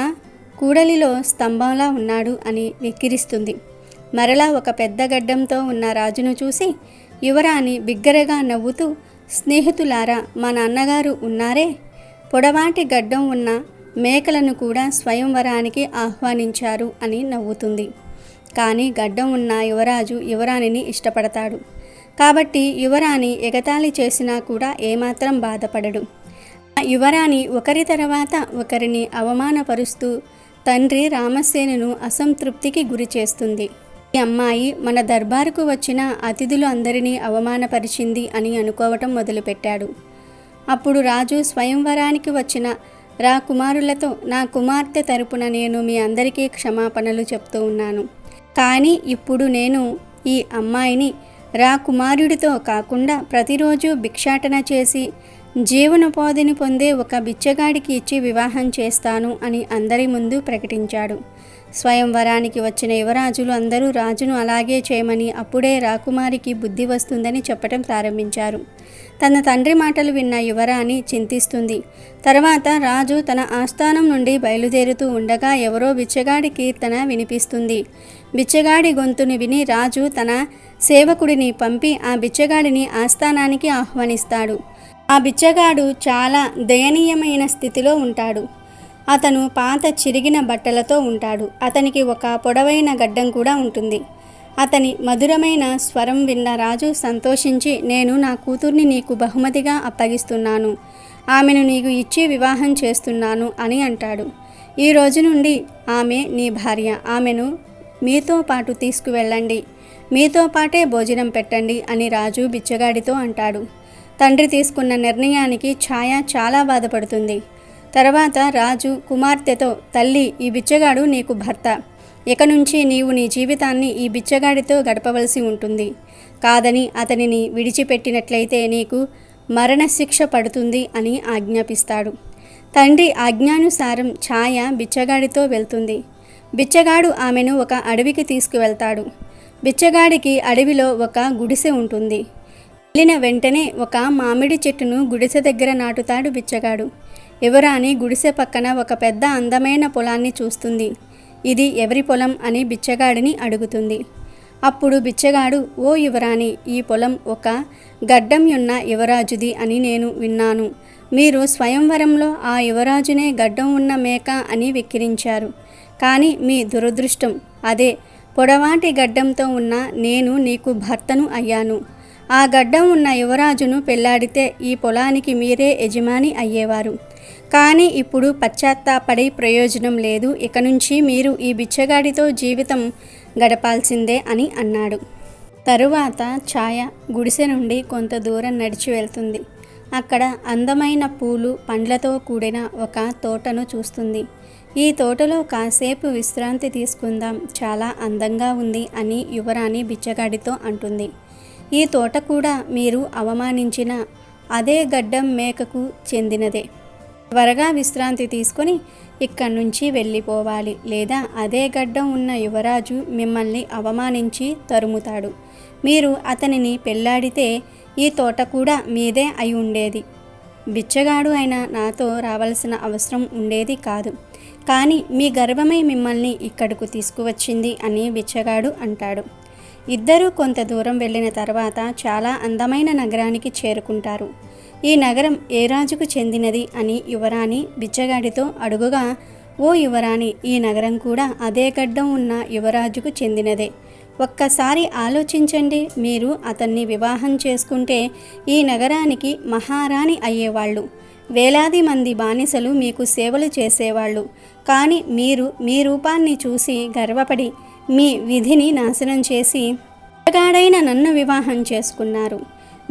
కూడలిలో స్తంభంలా ఉన్నాడు అని వెక్కిరిస్తుంది. మరలా ఒక పెద్ద గడ్డంతో ఉన్న రాజును చూసి యువరాణి బిగ్గరగా నవ్వుతూ, స్నేహితులారా, మా నాన్నగారు ఉన్నారే, పొడవాటి గడ్డం ఉన్న మేకలను కూడా స్వయంవరానికి ఆహ్వానించారు అని నవ్వుతుంది. కానీ గడ్డం ఉన్న యువరాజు యువరాణిని ఇష్టపడతాడు. కాబట్టి యువరాణి ఎగతాళి చేసినా కూడా ఏమాత్రం బాధపడడు. యువరాణి ఒకరి తర్వాత ఒకరిని అవమానపరుస్తూ తండ్రి రామసేనును అసంతృప్తికి గురి చేస్తుంది. ఈ అమ్మాయి మన దర్బారుకు వచ్చిన అతిథులు అందరినీ అవమానపరిచింది అని అనుకోవటం మొదలుపెట్టాడు. అప్పుడు రాజు స్వయంవరానికి వచ్చిన కుమారులతో, నా కుమార్తె తరపున నేను మీ అందరికీ క్షమాపణలు చెప్తూ ఉన్నాను. కానీ ఇప్పుడు నేను ఈ అమ్మాయిని రాకుమారుడితో కాకుండా ప్రతిరోజు భిక్షాటన చేసి జీవనోపాధిని పొందే ఒక బిచ్చగాడికి ఇచ్చి వివాహం చేస్తాను అని అందరి ముందు ప్రకటించాడు. స్వయంవరానికి వచ్చిన యువరాజులు అందరూ రాజును అలాగే చేయమని, అప్పుడే రాకుమారికి బుద్ధి వస్తుందని చెప్పటం ప్రారంభించారు. తన తండ్రి మాటలు విన్న యువరాణి చింతిస్తుంది. తర్వాత రాజు తన ఆస్థానం నుండి బయలుదేరుతూ ఉండగా ఎవరో బిచ్చగాడి కీర్తన వినిపిస్తుంది. బిచ్చగాడి గొంతుని విని రాజు తన సేవకుడిని పంపి ఆ బిచ్చగాడిని ఆస్థానానికి ఆహ్వానిస్తాడు. ఆ బిచ్చగాడు చాలా దయనీయమైన స్థితిలో ఉంటాడు. అతను పాత చిరిగిన బట్టలతో ఉంటాడు. అతనికి ఒక పొడవైన గడ్డం కూడా ఉంటుంది. అతని మధురమైన స్వరం విన్న రాజు సంతోషించి, నేను నా కూతుర్ని నీకు బహుమతిగా అప్పగిస్తున్నాను, ఆమెను నీకు ఇచ్చి వివాహం చేస్తున్నాను అని అంటాడు. ఈ రోజు నుండి ఆమె నీ భార్య, ఆమెను మీతో పాటు తీసుకువెళ్ళండి, మీతో పాటే భోజనం పెట్టండి అని రాజు బిచ్చగాడితో అంటాడు. తండ్రి తీసుకున్న నిర్ణయానికి ఛాయ చాలా బాధపడుతుంది. తర్వాత రాజు కుమార్తెతో, తల్లి, ఈ బిచ్చగాడు నీకు భర్త, ఇక నుంచి నీవు నీ జీవితాన్ని ఈ బిచ్చగాడితో గడపవలసి ఉంటుంది. కాదని అతనిని విడిచిపెట్టినట్లయితే నీకు మరణశిక్ష పడుతుంది అని ఆజ్ఞాపిస్తాడు. తండ్రి ఆజ్ఞానుసారం ఛాయ బిచ్చగాడితో వెళ్తుంది. బిచ్చగాడు ఆమెను ఒక అడవికి తీసుకువెళ్తాడు. బిచ్చగాడికి అడవిలో ఒక గుడిసె ఉంటుంది. వెళ్ళిన వెంటనే ఒక మామిడి చెట్టును గుడిసె దగ్గర నాటుతాడు బిచ్చగాడు. యువరాణి గుడిసె పక్కన ఒక పెద్ద అందమైన పొలాన్ని చూస్తుంది. ఇది ఎవరి పొలం అని బిచ్చగాడిని అడుగుతుంది. అప్పుడు బిచ్చగాడు, ఓ యువరాణి, ఈ పొలం ఒక గడ్డం ఉన్న యువరాజుది అని నేను విన్నాను. మీరు స్వయంవరంలో ఆ యువరాజునే గడ్డం ఉన్న మేక అని వెక్కిరించారు. కానీ మీ దురదృష్టం అదే పొడవాటి గడ్డంతో ఉన్న నేను నీకు భర్తను అయ్యాను. ఆ గడ్డం ఉన్న యువరాజును పెళ్లాడితే ఈ పొలానికి మీరే యజమాని అయ్యేవారు. కానీ ఇప్పుడు పశ్చాత్తాపడి ప్రయోజనం లేదు. ఇక నుంచి మీరు ఈ బిచ్చగాడితో జీవితం గడపాల్సిందే అని అన్నాడు. తరువాత ఛాయ గుడిసె నుండి కొంత దూరం నడిచి వెళ్తుంది. అక్కడ అందమైన పూలు, పండ్లతో కూడిన ఒక తోటను చూస్తుంది. ఈ తోటలో కాసేపు విశ్రాంతి తీసుకుందాం, చాలా అందంగా ఉంది అని యువరాణి బిచ్చగాడితో అంటుంది. ఈ తోట కూడా మీరు అవమానించిన అదే గడ్డం మేకకు చెందినదే. త్వరగా విశ్రాంతి తీసుకొని ఇక్కడి నుంచి వెళ్ళిపోవాలి, లేదా అదే గడ్డం ఉన్న యువరాజు మిమ్మల్ని అవమానించి తరుముతాడు. మీరు అతనిని పెళ్లాడితే ఈ తోట కూడా మీదే అయి ఉండేది. బిచ్చగాడు అయిన నాతో రావాల్సిన అవసరం ఉండేది కాదు, కానీ మీ గర్వమై మిమ్మల్ని ఇక్కడకు తీసుకువచ్చింది అని బిచ్చగాడు అంటాడు. ఇద్దరూ కొంత దూరం వెళ్ళిన తర్వాత చాలా అందమైన నగరానికి చేరుకుంటారు. ఈ నగరం ఏ రాజుకు చెందినది అని యువరాణి బిచ్చగాడితో అడుగుగా, ఓ యువరాణి, ఈ నగరం కూడా అదే గడ్డం ఉన్న యువరాజుకు చెందినదే. ఒక్కసారి ఆలోచించండి, మీరు అతన్ని వివాహం చేసుకుంటే ఈ నగరానికి మహారాణి అయ్యేవాళ్ళు. వేలాది మంది బానిసలు మీకు సేవలు చేసేవాళ్ళు. కానీ మీరు మీ రూపాన్ని చూసి గర్వపడి మీ విధిని నాశనం చేసి బిచ్చగాడైన నన్ను వివాహం చేసుకున్నారు.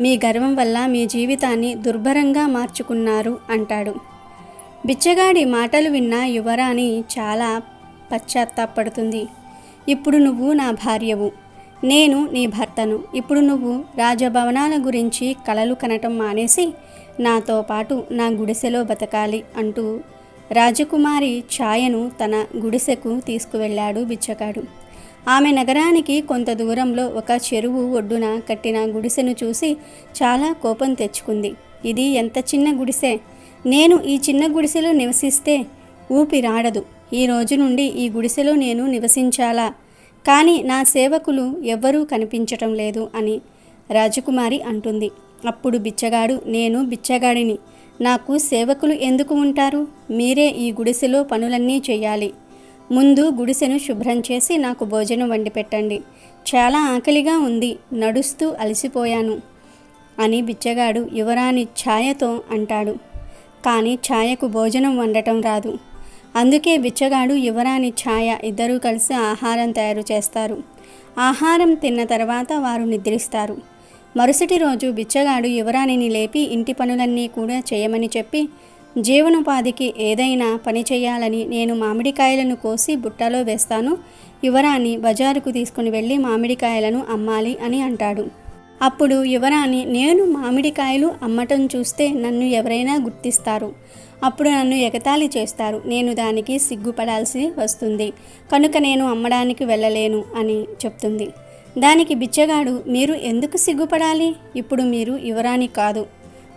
మీ గర్వం వల్ల మీ జీవితాన్ని దుర్భరంగా మార్చుకున్నారు అంటాడు. బిచ్చగాడి మాటలు విన్న యువరాణి చాలా పశ్చాత్తాపడుతుంది. ఇప్పుడు నువ్వు నా భార్యవు, నేను నీ భర్తను. ఇప్పుడు నువ్వు రాజభవనాల గురించి కలలు కనటం మానేసి నాతో పాటు నా గుడిసెలో బతకాలి అంటూ రాజకుమారి ఛాయను తన గుడిసెకు తీసుకువెళ్ళాడు బిచ్చగాడు. ఆమె నగరానికి కొంత దూరంలో ఒక చెరువు ఒడ్డున కట్టిన గుడిసెను చూసి చాలా కోపం తెచ్చుకుంది. ఇది ఎంత చిన్న గుడిసె! నేను ఈ చిన్న గుడిసెలో నివసిస్తే ఊపిరాడదు. ఈ రోజు నుండి ఈ గుడిసెలో నేను నివసించాలా? కానీ నా సేవకులు ఎవ్వరూ కనిపించటం లేదు అని రాజకుమారి అంటుంది. అప్పుడు బిచ్చగాడు, నేను బిచ్చగాడిని, నాకు సేవకులు ఎందుకు ఉంటారు? మీరే ఈ గుడిసెలో పనులన్నీ చేయాలి. ముందు గుడిసెను శుభ్రం చేసి నాకు భోజనం వండి పెట్టండి. చాలా ఆకలిగా ఉంది, నడుస్తూ అలసిపోయాను అని బిచ్చగాడు యువరాణి ఛాయతో అంటాడు. కానీ ఛాయకు భోజనం వండటం రాదు. అందుకే బిచ్చగాడు యువరాణి ఛాయ ఇద్దరూ కలిసి ఆహారం తయారు చేస్తారు. ఆహారం తిన్న తర్వాత వారు నిద్రిస్తారు. మరుసటి రోజు బిచ్చగాడు యువరాణిని లేపి ఇంటి పనులన్నీ కూడా చేయమని చెప్పి, జీవనోపాధికి ఏదైనా పని చేయాలని నేను మామిడికాయలను కోసి బుట్టలో వేస్తాను, యువరాణి బజారుకు తీసుకుని వెళ్ళి మామిడికాయలను అమ్మాలి అని అంటాడు. అప్పుడు యువరాణి, నేను మామిడికాయలు అమ్మటం చూస్తే నన్ను ఎవరైనా గుర్తిస్తారు, అప్పుడు నన్ను ఎగతాళి చేస్తారు, నేను దానికి సిగ్గుపడాల్సి వస్తుంది, కనుక నేను అమ్మడానికి వెళ్ళలేను అని చెప్తుంది. దానికి బిచ్చగాడు, మీరు ఎందుకు సిగ్గుపడాలి? ఇప్పుడు మీరు యువరాణి కాదు,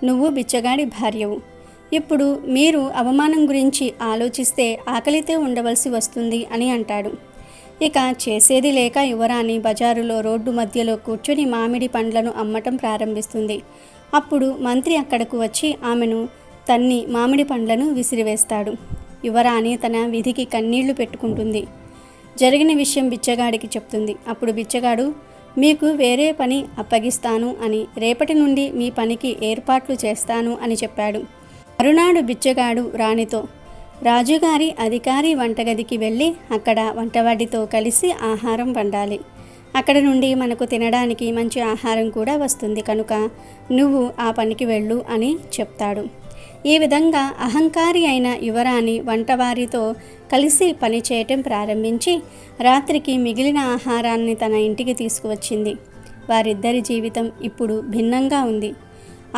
నువ్వు బిచ్చగాడి భార్యవు. ఇప్పుడు మీరు అవమానం గురించి ఆలోచిస్తే ఆకలితో ఉండవలసి వస్తుంది అని అంటాడు. ఇక చేసేది లేక యువరాణి బజారులో రోడ్డు మధ్యలో కూర్చొని మామిడి పండ్లను అమ్మటం ప్రారంభిస్తుంది. అప్పుడు మంత్రి అక్కడకు వచ్చి ఆమెను తన్ని మామిడి పండ్లను విసిరివేస్తాడు. యువరాణి తన విధికి కన్నీళ్లు పెట్టుకుంటుంది. జరిగిన విషయం బిచ్చగాడికి చెప్తుంది. అప్పుడు బిచ్చగాడు, మీకు వేరే పని అప్పగిస్తాను అని, రేపటి నుండి మీ పనికి ఏర్పాట్లు చేస్తాను అని చెప్పాడు. మరునాడు బిచ్చగాడు రాణితో, రాజుగారి అధికారి వంటగదికి వెళ్ళి అక్కడ వంటవాడితో కలిసి ఆహారం వండాలి. అక్కడ నుండి మనకు తినడానికి మంచి ఆహారం కూడా వస్తుంది, కనుక నువ్వు ఆ పనికి వెళ్ళు అని చెప్తాడు. ఈ విధంగా అహంకారి అయిన యువరాణి వంటవారితో కలిసి పనిచేయటం ప్రారంభించి రాత్రికి మిగిలిన ఆహారాన్ని తన ఇంటికి తీసుకువచ్చింది. వారిద్దరి జీవితం ఇప్పుడు భిన్నంగా ఉంది.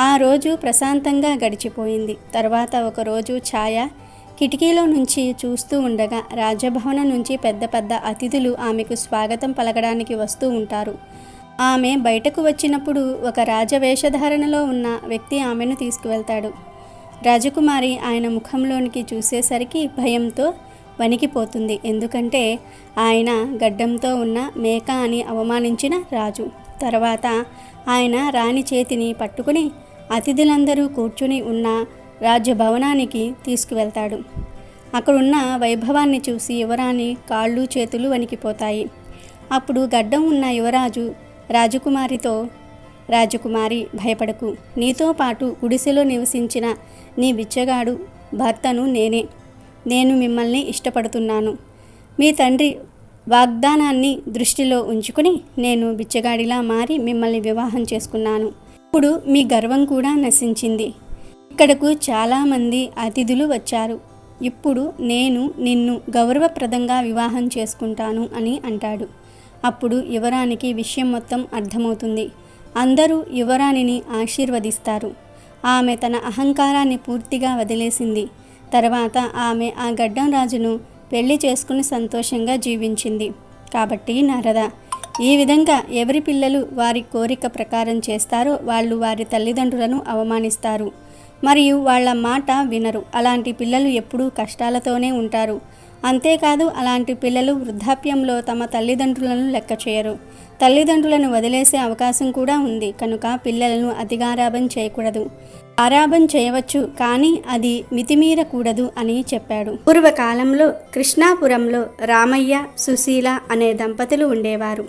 ఆ రోజు ప్రశాంతంగా గడిచిపోయింది. తర్వాత ఒకరోజు ఛాయ కిటికీలో నుంచి చూస్తూ ఉండగా రాజభవనం నుంచి పెద్ద పెద్ద అతిథులు ఆమెకు స్వాగతం పలకడానికి వస్తూ ఉంటారు. ఆమె బయటకు వచ్చినప్పుడు ఒక రాజవేషధారణలో ఉన్న వ్యక్తి ఆమెను తీసుకువెళ్తాడు. రాజకుమారి ఆయన ముఖంలోనికి చూసేసరికి భయంతో వణికిపోతుంది. ఎందుకంటే ఆయన గడ్డంతో ఉన్న మేక అని అవమానించిన రాజు. తర్వాత ఆయన రాణి చేతిని పట్టుకుని అతిథులందరూ కూర్చుని ఉన్న రాజభవనానికి తీసుకువెళ్తాడు. అక్కడున్న వైభవాన్ని చూసి యువరాణి కాళ్ళు చేతులు వణికిపోతాయి. అప్పుడు గడ్డం ఉన్న యువరాజు రాజకుమారితో, రాజకుమారి భయపడకు, నీతో పాటు గుడిసెలో నివసించిన నీ బిచ్చగాడు భర్తను నేను మిమ్మల్ని ఇష్టపడుతున్నాను. మీ తండ్రి వాగ్దానాన్ని దృష్టిలో ఉంచుకుని నేను బిచ్చగాడిలా మారి మిమ్మల్ని వివాహం చేసుకున్నాను. ఇప్పుడు మీ గర్వం కూడా నశించింది. ఇక్కడకు చాలామంది అతిథులు వచ్చారు. ఇప్పుడు నేను నిన్ను గౌరవప్రదంగా వివాహం చేసుకుంటాను అని అంటాడు. అప్పుడు యువరానికి విషయం మొత్తం అర్థమవుతుంది. అందరూ యువరాణిని ఆశీర్వదిస్తారు. ఆమె తన అహంకారాన్ని పూర్తిగా వదిలేసింది. తర్వాత ఆమె ఆ గడ్డం రాజును పెళ్లి చేసుకుని సంతోషంగా జీవించింది. కాబట్టి నారదా, ఈ విధంగా ఎవరి పిల్లలు వారి కోరిక ప్రకారం చేస్తారో వాళ్ళు వారి తల్లిదండ్రులను అవమానిస్తారు మరియు వాళ్ళ మాట వినరు. అలాంటి పిల్లలు ఎప్పుడూ కష్టాలతోనే ఉంటారు. అంతేకాదు, అలాంటి పిల్లలు వృద్ధాప్యంలో తమ తల్లిదండ్రులను లెక్క చేయరు. తల్లిదండ్రులను వదిలేసే అవకాశం కూడా ఉంది. కనుక పిల్లలను అతిగారాబం చేయకూడదు. ఆరాబం చేయవచ్చు, కానీ అది మితిమీరకూడదు అని చెప్పాడు. పూర్వకాలంలో కృష్ణాపురంలో రామయ్య, సుశీల అనే దంపతులు ఉండేవారు.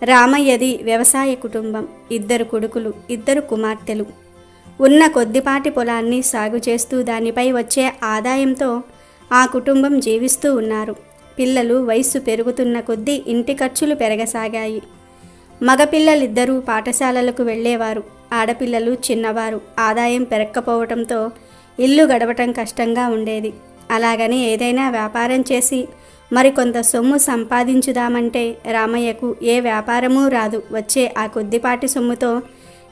రామయ్యది వ్యవసాయ కుటుంబం. 2 కొడుకులు, 2 కుమార్తెలు. ఉన్న కొద్దిపాటి పొలాన్ని సాగు చేస్తూ దానిపై వచ్చే ఆదాయంతో ఆ కుటుంబం జీవిస్తూ ఉన్నారు. పిల్లలు వయస్సు పెరుగుతున్న కొద్దీ ఇంటి ఖర్చులు పెరగసాగాయి. మగపిల్లలిద్దరూ పాఠశాలలకు వెళ్ళేవారు. ఆడపిల్లలు చిన్నవారు. ఆదాయం పెరగకపోవడంతో ఇల్లు గడవటం కష్టంగా ఉండేది. అలాగని ఏదైనా వ్యాపారం చేసి మరికొంత సొమ్ము సంపాదించుదామంటే రామయ్యకు ఏ వ్యాపారమూ రాదు. వచ్చే ఆ కొద్దిపాటి సొమ్ముతో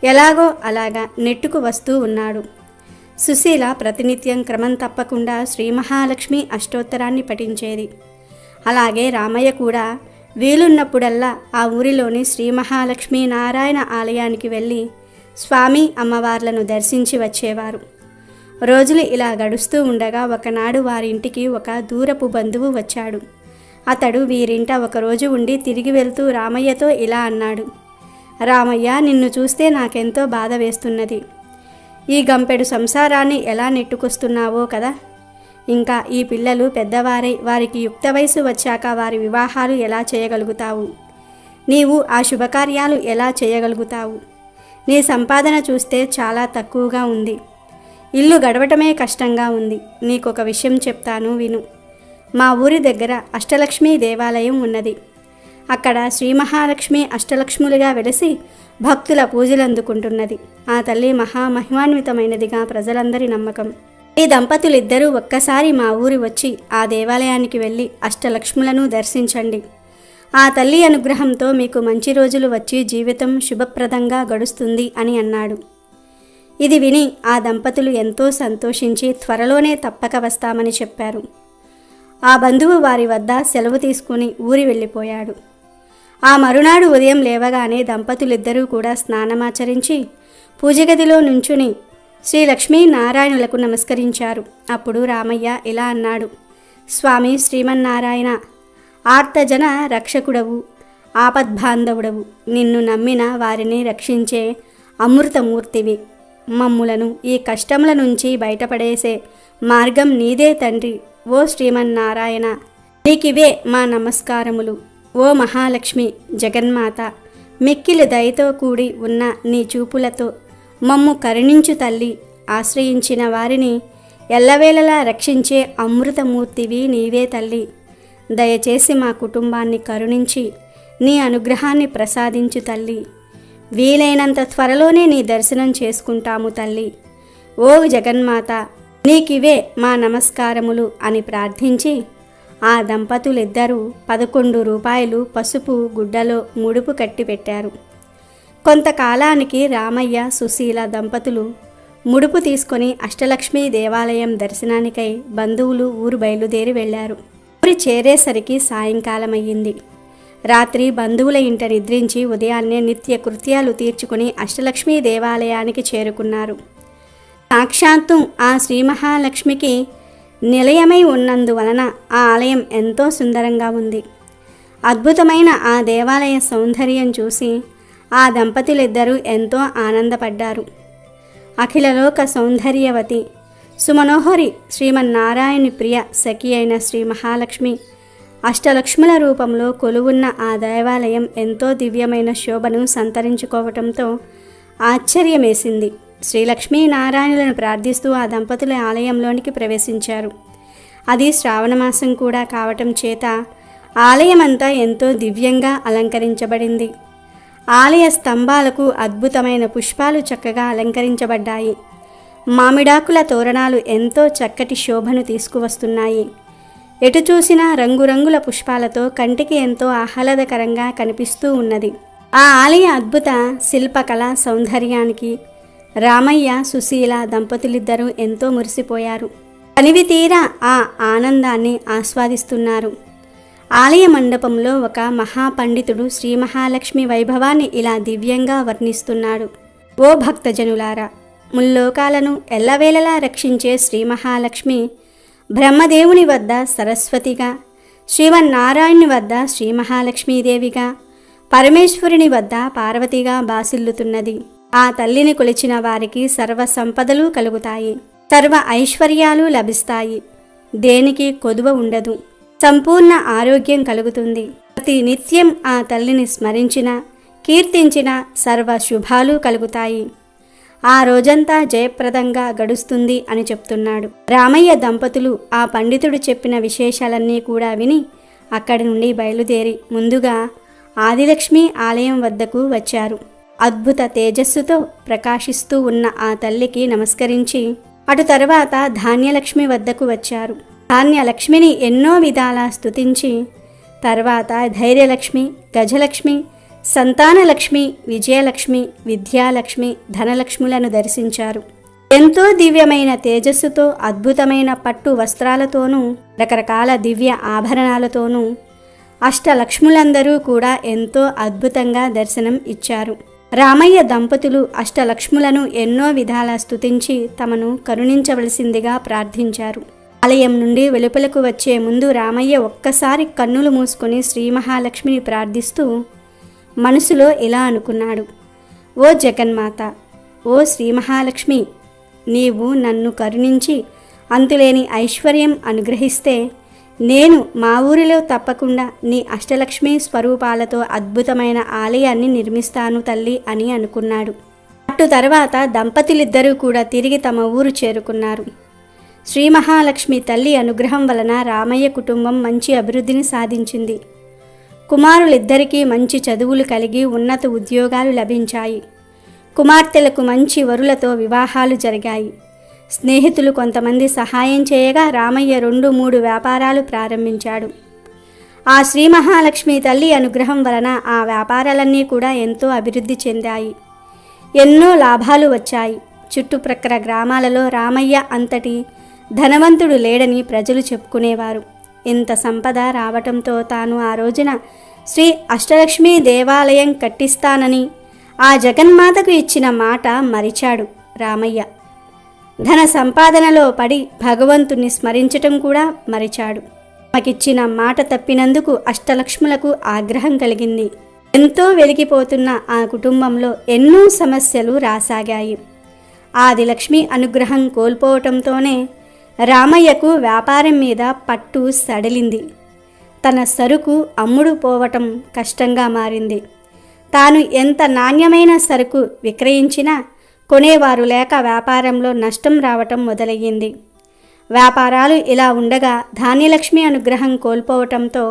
ఎలాగో అలాగా నెట్టుకు వస్తూ ఉన్నాడు. సుశీల ప్రతినిత్యం క్రమం తప్పకుండా శ్రీ మహాలక్ష్మి అష్టోత్తరాన్ని పఠించేది. అలాగే రామయ్య కూడా వీలున్నప్పుడల్లా ఆ ఊరిలోని శ్రీ మహాలక్ష్మి నారాయణ ఆలయానికి వెళ్ళి స్వామి అమ్మవార్లను దర్శించి వచ్చేవారు. రోజులు ఇలా గడుస్తూ ఉండగా ఒకనాడు వారింటికి ఒక దూరపు బంధువు వచ్చాడు. అతడు వీరింట ఒకరోజు ఉండి తిరిగి వెళ్తూ రామయ్యతో ఇలా అన్నాడు. రామయ్య, నిన్ను చూస్తే నాకెంతో బాధ వేస్తున్నది. ఈ గంపెడు సంసారాన్ని ఎలా నెట్టుకొస్తున్నావో కదా. ఇంకా ఈ పిల్లలు పెద్దవారై వారికి యుక్త వయసు వచ్చాక వారి వివాహాలు ఎలా చేయగలుగుతావు? నీవు ఆ శుభకార్యాలు ఎలా చేయగలుగుతావు? నీ సంపాదన చూస్తే చాలా తక్కువగా ఉంది. ఇల్లు గడవటమే కష్టంగా ఉంది. నీకొక విషయం చెప్తాను, విను. మా ఊరి దగ్గర అష్టలక్ష్మి దేవాలయం ఉన్నది. అక్కడ శ్రీ మహాలక్ష్మి అష్టలక్ష్ములుగా వెలిసి భక్తుల పూజలు అందుకుంటున్నది. ఆ తల్లి మహామహిమాన్వితమైనదిగా ప్రజలందరి నమ్మకం. ఈ దంపతులిద్దరూ ఒక్కసారి మా ఊరి వచ్చి ఆ దేవాలయానికి వెళ్ళి అష్టలక్ష్ములను దర్శించండి. ఆ తల్లి అనుగ్రహంతో మీకు మంచి రోజులు వచ్చి జీవితం శుభప్రదంగా గడుస్తుంది అని అన్నాడు. ఇది విని ఆ దంపతులు ఎంతో సంతోషించి త్వరలోనే తప్పక వస్తామని చెప్పారు. ఆ బంధువు వారి వద్ద సెలవు తీసుకుని ఊరి వెళ్ళిపోయాడు. ఆ మరునాడు ఉదయం లేవగానే దంపతులిద్దరూ కూడా స్నానమాచరించి పూజగదిలో నుంచుని శ్రీ లక్ష్మీనారాయణులకు నమస్కరించారు. అప్పుడు రామయ్య ఇలా అన్నాడు: స్వామి శ్రీమన్నారాయణ, ఆర్తజన రక్షకుడవు, ఆపద్బాంధవుడవు, నిన్ను నమ్మిన వారిని రక్షించే అమృతమూర్తివి. మమ్ములను ఈ కష్టముల నుంచి బయటపడేసే మార్గం నీదే తండ్రి. ఓ శ్రీమన్నారాయణ, నీకివే మా నమస్కారములు. ఓ మహాలక్ష్మి జగన్మాత, మిక్కిలి దయతో కూడి ఉన్న నీ చూపులతో మమ్ము కరుణించు తల్లి. ఆశ్రయించిన వారిని ఎల్లవేళలా రక్షించే అమృతమూర్తివి నీవే తల్లి. దయచేసి మా కుటుంబాన్ని కరుణించి నీ అనుగ్రహాన్ని ప్రసాదించు తల్లి. వీలైనంత త్వరలోనే నీ దర్శనం చేసుకుంటాము తల్లి. ఓ జగన్మాత, నీకివే మా నమస్కారములు అని ప్రార్థించి ఆ దంపతులిద్దరూ 11 రూపాయలు పసుపు గుడ్డలో ముడుపు కట్టి పెట్టారు. కొంతకాలానికి రామయ్య సుశీల దంపతులు ముడుపు తీసుకొని అష్టలక్ష్మీ దేవాలయం దర్శనానికై బంధువులు ఊరు బయలుదేరి వెళ్లారు. ఊరి చేరేసరికి సాయంకాలమయ్యింది. రాత్రి బంధువుల ఇంట నిద్రించి ఉదయాన్నే నిత్య కృత్యాలు తీర్చుకుని అష్టలక్ష్మీ దేవాలయానికి చేరుకున్నారు. సాక్షాత్తు ఆ శ్రీ మహాలక్ష్మికి నిలయమై ఉన్నందువలన ఆ ఆలయం ఎంతో సుందరంగా ఉంది. అద్భుతమైన ఆ దేవాలయ సౌందర్యం చూసి ఆ దంపతులిద్దరూ ఎంతో ఆనందపడ్డారు. అఖిలలోక సౌందర్యవతి సుమనోహరి శ్రీమన్నారాయణి ప్రియ సఖి అయిన శ్రీ మహాలక్ష్మి అష్టలక్ష్ముల రూపంలో కొలువున్న ఆ దేవాలయం ఎంతో దివ్యమైన శోభను సంతరించుకోవటంతో ఆశ్చర్యమేసింది. శ్రీలక్ష్మీనారాయణులను ప్రార్థిస్తూ ఆ దంపతుల ఆలయంలోనికి ప్రవేశించారు. అది శ్రావణమాసం కూడా కావటం చేత ఆలయమంతా ఎంతో దివ్యంగా అలంకరించబడింది. ఆలయ స్తంభాలకు అద్భుతమైన పుష్పాలు చక్కగా అలంకరించబడ్డాయి. మామిడాకుల తోరణాలు ఎంతో చక్కటి శోభను తీసుకువస్తున్నాయి. ఎటు చూసినా రంగురంగుల పుష్పాలతో కంటికి ఎంతో ఆహ్లాదకరంగా కనిపిస్తూ ఉన్నది. ఆ ఆలయ అద్భుత శిల్పకళ సౌందర్యానికి రామయ్య సుశీల దంపతులిద్దరూ ఎంతో మురిసిపోయారు. తనివి తీరా ఆ ఆనందాన్ని ఆస్వాదిస్తున్నారు. ఆలయ మండపంలో ఒక మహాపండితుడు శ్రీ మహాలక్ష్మి వైభవాన్ని ఇలా దివ్యంగా వర్ణిస్తున్నాడు. ఓ భక్తజనులారా, ముల్లోకాలను ఎల్లవేళలా రక్షించే శ్రీ మహాలక్ష్మి బ్రహ్మదేవుని వద్ద సరస్వతిగా, శ్రీమన్నారాయణుని వద్ద శ్రీ మహాలక్ష్మీదేవిగా, పరమేశ్వరుని వద్ద పార్వతిగా బాసిల్లుతున్నది. ఆ తల్లిని కొలిచిన వారికి సర్వ సంపదలు కలుగుతాయి, సర్వ ఐశ్వర్యాలు లభిస్తాయి, దేనికి కొదువ ఉండదు, సంపూర్ణ ఆరోగ్యం కలుగుతుంది. ప్రతి నిత్యం ఆ తల్లిని స్మరించిన కీర్తించిన సర్వ శుభాలు కలుగుతాయి. ఆ రోజంతా జయప్రదంగా గడుస్తుంది అని చెప్తున్నాడు. రామయ్య దంపతులు ఆ పండితుడు చెప్పిన విశేషాలన్నీ కూడా విని అక్కడి నుండి బయలుదేరి ముందుగా ఆదిలక్ష్మి ఆలయం వద్దకు వచ్చారు. అద్భుత తేజస్సుతో ప్రకాశిస్తూ ఉన్న ఆ తల్లికి నమస్కరించి అటు తర్వాత ధాన్యలక్ష్మి వద్దకు వచ్చారు. ధాన్యలక్ష్మిని ఎన్నో విధాలా స్తుతించి తర్వాత ధైర్యలక్ష్మి, గజలక్ష్మి, సంతానలక్ష్మి, విజయలక్ష్మి, విద్యాలక్ష్మి, ధనలక్ష్ములను దర్శించారు. ఎంతో దివ్యమైన తేజస్సుతో అద్భుతమైన పట్టు వస్త్రాలతోనూ రకరకాల దివ్య ఆభరణాలతోనూ అష్టలక్ష్ములందరూ కూడా ఎంతో అద్భుతంగా దర్శనం ఇచ్చారు. రామయ్య దంపతులు అష్టలక్ష్ములను ఎన్నో విధాలా స్తుతించి తమను కరుణించవలసిందిగా ప్రార్థించారు. ఆలయం నుండి వెలుపలకు వచ్చే ముందు రామయ్య ఒక్కసారి కన్నులు మూసుకొని శ్రీ మహాలక్ష్మిని ప్రార్థిస్తూ మనసులో ఇలా అనుకున్నాడు: ఓ జగన్మాత, ఓ శ్రీ మహాలక్ష్మి, నీవు నన్ను కరుణించి అంతులేని ఐశ్వర్యం అనుగ్రహిస్తే నేను మా ఊరిలో తప్పకుండా నీ అష్టలక్ష్మి స్వరూపాలతో అద్భుతమైన ఆలయాన్ని నిర్మిస్తాను తల్లి అని అనుకున్నాడు. అటు తర్వాత దంపతులిద్దరూ కూడా తిరిగి తమ ఊరు చేరుకున్నారు. శ్రీ మహాలక్ష్మి తల్లి అనుగ్రహం వలన రామయ్య కుటుంబం మంచి అభివృద్ధిని సాధించింది. కుమారులిద్దరికీ మంచి చదువులు కలిగి ఉన్నత ఉద్యోగాలు లభించాయి. కుమార్తెలకు మంచి వరులతో వివాహాలు జరిగాయి. స్నేహితులు కొంతమంది సహాయం చేయగా రామయ్య 2-3 వ్యాపారాలు ప్రారంభించాడు. ఆ శ్రీ మహాలక్ష్మి తల్లి అనుగ్రహం వలన ఆ వ్యాపారాలన్నీ కూడా ఎంతో అభివృద్ధి చెందాయి. ఎన్నో లాభాలు వచ్చాయి. చుట్టుప్రక్కల గ్రామాలలో రామయ్య అంతటి ధనవంతుడు లేడని ప్రజలు చెప్పుకునేవారు. ఇంత సంపద రావటంతో తాను ఆ రోజున శ్రీ అష్టలక్ష్మీ దేవాలయం కట్టిస్తానని ఆ జగన్మాతకు ఇచ్చిన మాట మరిచాడు రామయ్య. ధన సంపాదనలో పడి భగవంతుణ్ణి స్మరించటం కూడా మరిచాడు. తమకిచ్చిన మాట తప్పినందుకు అష్టలక్ష్ములకు ఆగ్రహం కలిగింది. ఎంతో వెలిగిపోతున్న ఆ కుటుంబంలో ఎన్నో సమస్యలు రాసాగాయి. ఆదిలక్ష్మి అనుగ్రహం కోల్పోవటంతోనే రామయ్యకు వ్యాపారం మీద పట్టు సడలింది. తన సరుకు అమ్ముడు పోవటం కష్టంగా మారింది. తాను ఎంత నాణ్యమైన సరుకు విక్రయించినా కొనేవారు లేక వ్యాపారంలో నష్టం రావటం మొదలయ్యింది. వ్యాపారాలు ఇలా ఉండగా ధాన్యలక్ష్మి అనుగ్రహం కోల్పోవటంతో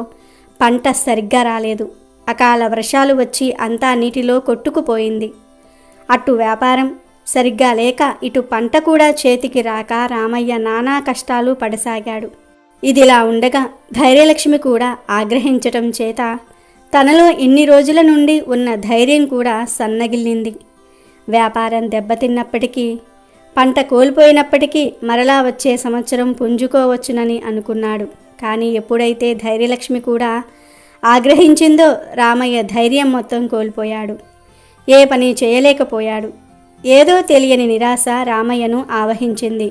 పంట సరిగ్గా రాలేదు. అకాల వర్షాలు వచ్చి అంతా నీటిలో కొట్టుకుపోయింది. అటు వ్యాపారం సరిగ్గా లేక ఇటు పంట కూడా చేతికి రాక రామయ్య నానా కష్టాలు పడసాగాడు. ఇదిలా ఉండగా ధైర్యలక్ష్మి కూడా ఆగ్రహించటం చేత తనలో ఇన్ని రోజుల నుండి ఉన్న ధైర్యం కూడా సన్నగిల్లింది. వ్యాపారం దెబ్బతిన్నప్పటికీ పంట కోల్పోయినప్పటికీ మరలా వచ్చే సంవత్సరం పుంజుకోవచ్చునని అనుకున్నాడు. కానీ ఎప్పుడైతే ధైర్యలక్ష్మి కూడా ఆగ్రహించిందో రామయ్య ధైర్యం మొత్తం కోల్పోయాడు. ఏ పని చేయలేకపోయాడు. ఏదో తెలియని నిరాశ రామయ్యను ఆవహించింది.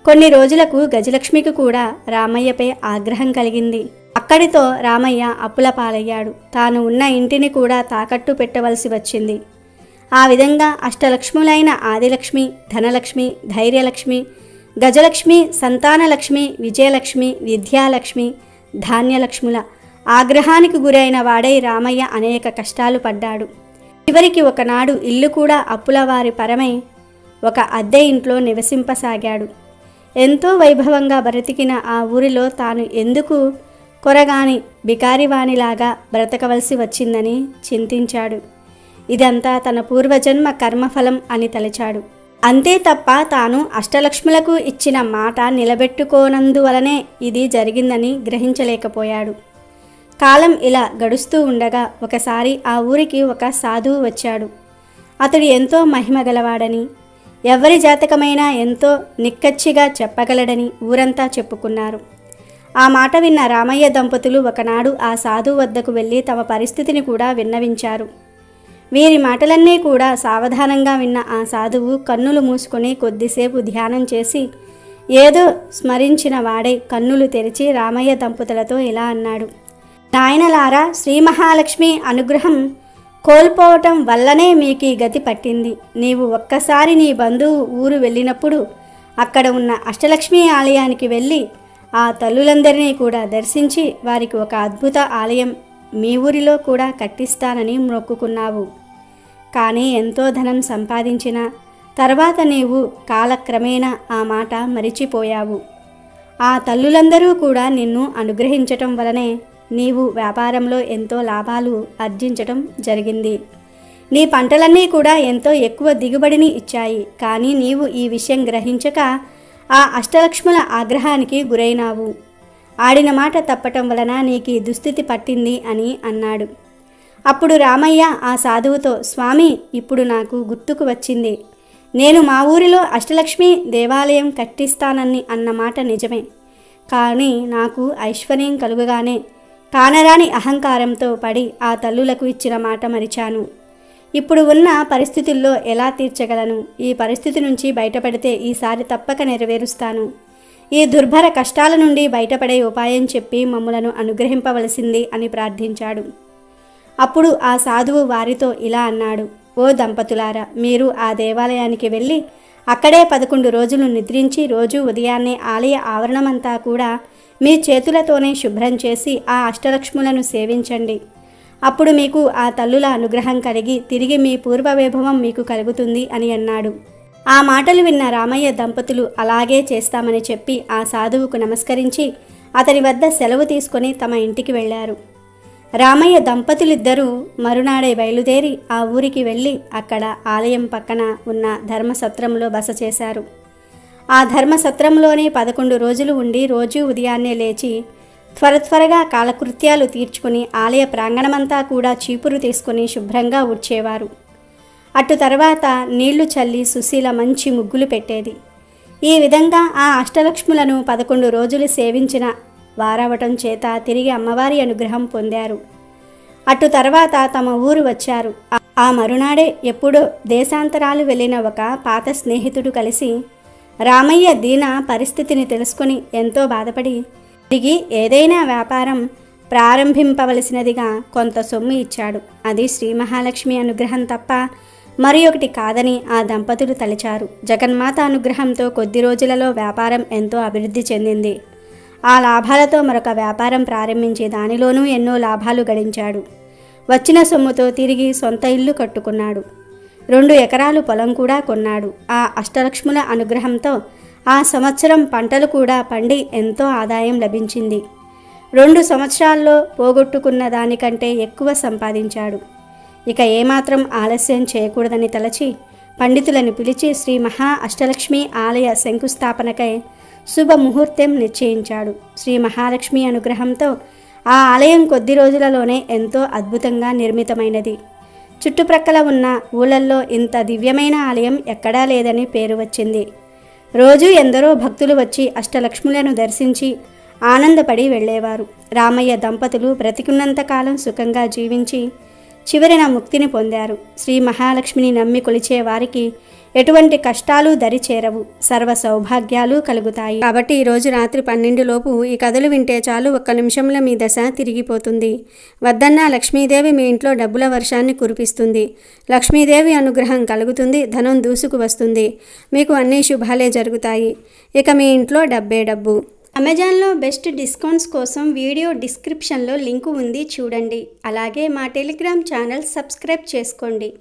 కొన్ని రోజులకు గజలక్ష్మికి కూడా రామయ్యపై ఆగ్రహం కలిగింది. అక్కడితో రామయ్య అప్పుల పాలయ్యాడు. తాను ఉన్న ఇంటిని కూడా తాకట్టు పెట్టవలసి వచ్చింది. ఆ విధంగా అష్టలక్ష్ములైన ఆదిలక్ష్మి, ధనలక్ష్మి, ధైర్యలక్ష్మి, గజలక్ష్మి, సంతానలక్ష్మి, విజయలక్ష్మి, విద్యాలక్ష్మి, ధాన్యలక్ష్ముల ఆగ్రహానికి గురైన వాడై రామయ్య అనేక కష్టాలు పడ్డాడు. చివరికి ఒకనాడు ఇల్లు కూడా అప్పుల వారి పరమై ఒక అద్దె ఇంట్లో నివసింపసాగాడు. ఎంతో వైభవంగా బ్రతికిన ఆ ఊరిలో తాను ఎందుకు కొరగాని బికారివాణిలాగా బ్రతకవలసి వచ్చిందని చింతించాడు. ఇదంతా తన పూర్వజన్మ కర్మఫలం అని తలచాడు. అంతే తప్ప తాను అష్టలక్ష్ములకు ఇచ్చిన మాట నిలబెట్టుకోనందువలనే ఇది జరిగిందని గ్రహించలేకపోయాడు. కాలం ఇలా గడుస్తూ ఉండగా ఒకసారి ఆ ఊరికి ఒక సాధువు వచ్చాడు. అతడు ఎంతో మహిమగలవాడని, ఎవరి జాతకమైనా ఎంతో నిక్కచ్చిగా చెప్పగలడని ఊరంతా చెప్పుకున్నారు. ఆ మాట విన్న రామయ్య దంపతులు ఒకనాడు ఆ సాధువు వద్దకు వెళ్ళి తమ పరిస్థితిని కూడా విన్నవించారు. వీరి మాటలన్నీ కూడా సావధానంగా విన్న ఆ సాధువు కన్నులు మూసుకొని కొద్దిసేపు ధ్యానం చేసి ఏదో స్మరించిన వాడై కన్నులు తెరిచి రామయ్య దంపతులతో ఇలా అన్నాడు: నాయనలారా, శ్రీ మహాలక్ష్మి అనుగ్రహం కోల్పోవటం వల్లనే మీకు ఈ గతి పట్టింది. నీవు ఒక్కసారి నీ బంధువు ఊరు వెళ్ళినప్పుడు అక్కడ ఉన్న అష్టలక్ష్మి ఆలయానికి వెళ్ళి ఆ తల్లులందరినీ కూడా దర్శించి వారికి ఒక అద్భుత ఆలయం మీ ఊరిలో కూడా కట్టిస్తానని మొక్కుకున్నావు. కానీ ఎంతో ధనం సంపాదించిన తర్వాత నీవు కాలక్రమేణా ఆ మాట మరిచిపోయావు. ఆ తల్లులందరూ కూడా నిన్ను అనుగ్రహించటం వలనే నీవు వ్యాపారంలో ఎంతో లాభాలు ఆర్జించటం జరిగింది. నీ పంటలన్నీ కూడా ఎంతో ఎక్కువ దిగుబడిని ఇచ్చాయి. కానీ నీవు ఈ విషయం గ్రహించక ఆ అష్టలక్ష్ముల ఆగ్రహానికి గురైనావు. ఆడిన మాట తప్పటం వలన నీకు ఈ దుస్థితి పట్టింది అని అన్నాడు. అప్పుడు రామయ్య ఆ సాధువుతో, స్వామి, ఇప్పుడు నాకు గుర్తుకు వచ్చింది. నేను మా ఊరిలో అష్టలక్ష్మి దేవాలయం కట్టిస్తానని అన్నమాట నిజమే. కానీ నాకు ఐశ్వర్యం కలుగగానే కానరాని అహంకారంతో పడి ఆ తల్లులకు ఇచ్చిన మాట మరిచాను. ఇప్పుడు ఉన్న పరిస్థితుల్లో ఎలా తీర్చగలను? ఈ పరిస్థితి నుంచి బయటపడితే ఈసారి తప్పక నెరవేరుస్తాను. ఈ దుర్భర కష్టాల నుండి బయటపడే ఉపాయం చెప్పి మమ్ములను అనుగ్రహింపవలసింది అని ప్రార్థించాడు. అప్పుడు ఆ సాధువు వారితో ఇలా అన్నాడు: ఓ దంపతులారా, మీరు ఆ దేవాలయానికి వెళ్ళి అక్కడే 11 రోజులు నిద్రించి రోజు ఉదయాన్నే ఆలయ ఆవరణమంతా కూడా మీ చేతులతోనే శుభ్రం చేసి ఆ అష్టలక్ష్ములను సేవించండి. అప్పుడు మీకు ఆ తల్లుల అనుగ్రహం కలిగి తిరిగి మీ పూర్వవైభవం మీకు కలుగుతుంది అని అన్నాడు. ఆ మాటలు విన్న రామయ్య దంపతులు అలాగే చేస్తామని చెప్పి ఆ సాధువుకు నమస్కరించి అతని వద్ద సెలవు తీసుకొని తమ ఇంటికి వెళ్ళారు. రామయ్య దంపతులిద్దరూ మరునాడే బయలుదేరి ఆ ఊరికి వెళ్ళి అక్కడ ఆలయం పక్కన ఉన్న ధర్మసత్రంలో బస చేశారు. ఆ ధర్మసత్రంలోనే 11 రోజులు ఉండి రోజూ ఉదయాన్నే లేచి త్వరగా కాలకృత్యాలు తీర్చుకుని ఆలయ ప్రాంగణమంతా కూడా చీపురు తీసుకుని శుభ్రంగా ఊడ్చేవారు. అటు తర్వాత నీళ్లు చల్లి సుశీల మంచి ముగ్గులు పెట్టేది. ఈ విధంగా ఆ అష్టలక్ష్ములను 11 రోజులు సేవించిన వారవటం చేత తిరిగి అమ్మవారి అనుగ్రహం పొందారు. అటు తర్వాత తమ ఊరు వచ్చారు. ఆ మరునాడే ఎప్పుడో దేశాంతరాలు వెళ్ళిన ఒక పాత స్నేహితుడు కలిసి రామయ్య దీన పరిస్థితిని తెలుసుకుని ఎంతో బాధపడి తిరిగి ఏదైనా వ్యాపారం ప్రారంభింపవలసినదిగా కొంత సొమ్ము ఇచ్చాడు. అది శ్రీ మహాలక్ష్మి అనుగ్రహం తప్ప మరి ఒకటి కాదని ఆ దంపతులు తలిచారు. జగన్మాత అనుగ్రహంతో కొద్ది రోజులలో వ్యాపారం ఎంతో అభివృద్ధి చెందింది. ఆ లాభాలతో మరొక వ్యాపారం ప్రారంభించి దానిలోనూ ఎన్నో లాభాలు గడించాడు. వచ్చిన సొమ్ముతో తిరిగి సొంత ఇల్లు కట్టుకున్నాడు. 2 ఎకరాలు పొలం కూడా కొన్నాడు. ఆ అష్టలక్ష్ముల అనుగ్రహంతో ఆ సంవత్సరం పంటలు కూడా పండి ఎంతో ఆదాయం లభించింది. 2 సంవత్సరాల్లో పోగొట్టుకున్న దానికంటే ఎక్కువ సంపాదించాడు. ఇక ఏమాత్రం ఆలస్యం చేయకూడదని తలచి పండితులను పిలిచి శ్రీ మహా అష్టలక్ష్మి ఆలయ శంకుస్థాపనకై శుభముహూర్తం నిశ్చయించాడు. శ్రీ మహాలక్ష్మి అనుగ్రహంతో ఆ ఆలయం కొద్ది రోజులలోనే ఎంతో అద్భుతంగా నిర్మితమైనది. చుట్టుప్రక్కల ఉన్న ఊళ్ళల్లో ఇంత దివ్యమైన ఆలయం ఎక్కడా లేదని పేరు వచ్చింది. రోజు ఎందరో భక్తులు వచ్చి అష్టలక్ష్ములను దర్శించి ఆనందపడి వెళ్ళేవారు. రామయ్య దంపతులు బ్రతికున్నంతకాలం సుఖంగా జీవించి చివరిన ముక్తిని పొందారు. శ్రీ మహాలక్ష్మిని నమ్మి కొలిచే వారికి ఎటువంటి కష్టాలు దరిచేరవు, సర్వ సౌభాగ్యాలు కలుగుతాయి. కాబట్టి ఈరోజు రాత్రి 12 లోపు ఈ కథలు వింటే చాలు, 1 నిమిషంలో మీ దశ తిరిగిపోతుంది. వద్దన్నా లక్ష్మీదేవి మీ ఇంట్లో డబ్బుల వర్షాన్ని కురిపిస్తుంది. లక్ష్మీదేవి అనుగ్రహం కలుగుతుంది, ధనం దూసుకు వస్తుంది, మీకు అన్ని శుభాలే జరుగుతాయి. ఇక మీ ఇంట్లో డబ్బే డబ్బు. అమెజాన్లో బెస్ట్ డిస్కౌంట్స్ కోసం వీడియో డిస్క్రిప్షన్లో లింకు ఉంది, చూడండి. అలాగే మా టెలిగ్రామ్ ఛానల్ సబ్స్క్రైబ్ చేసుకోండి.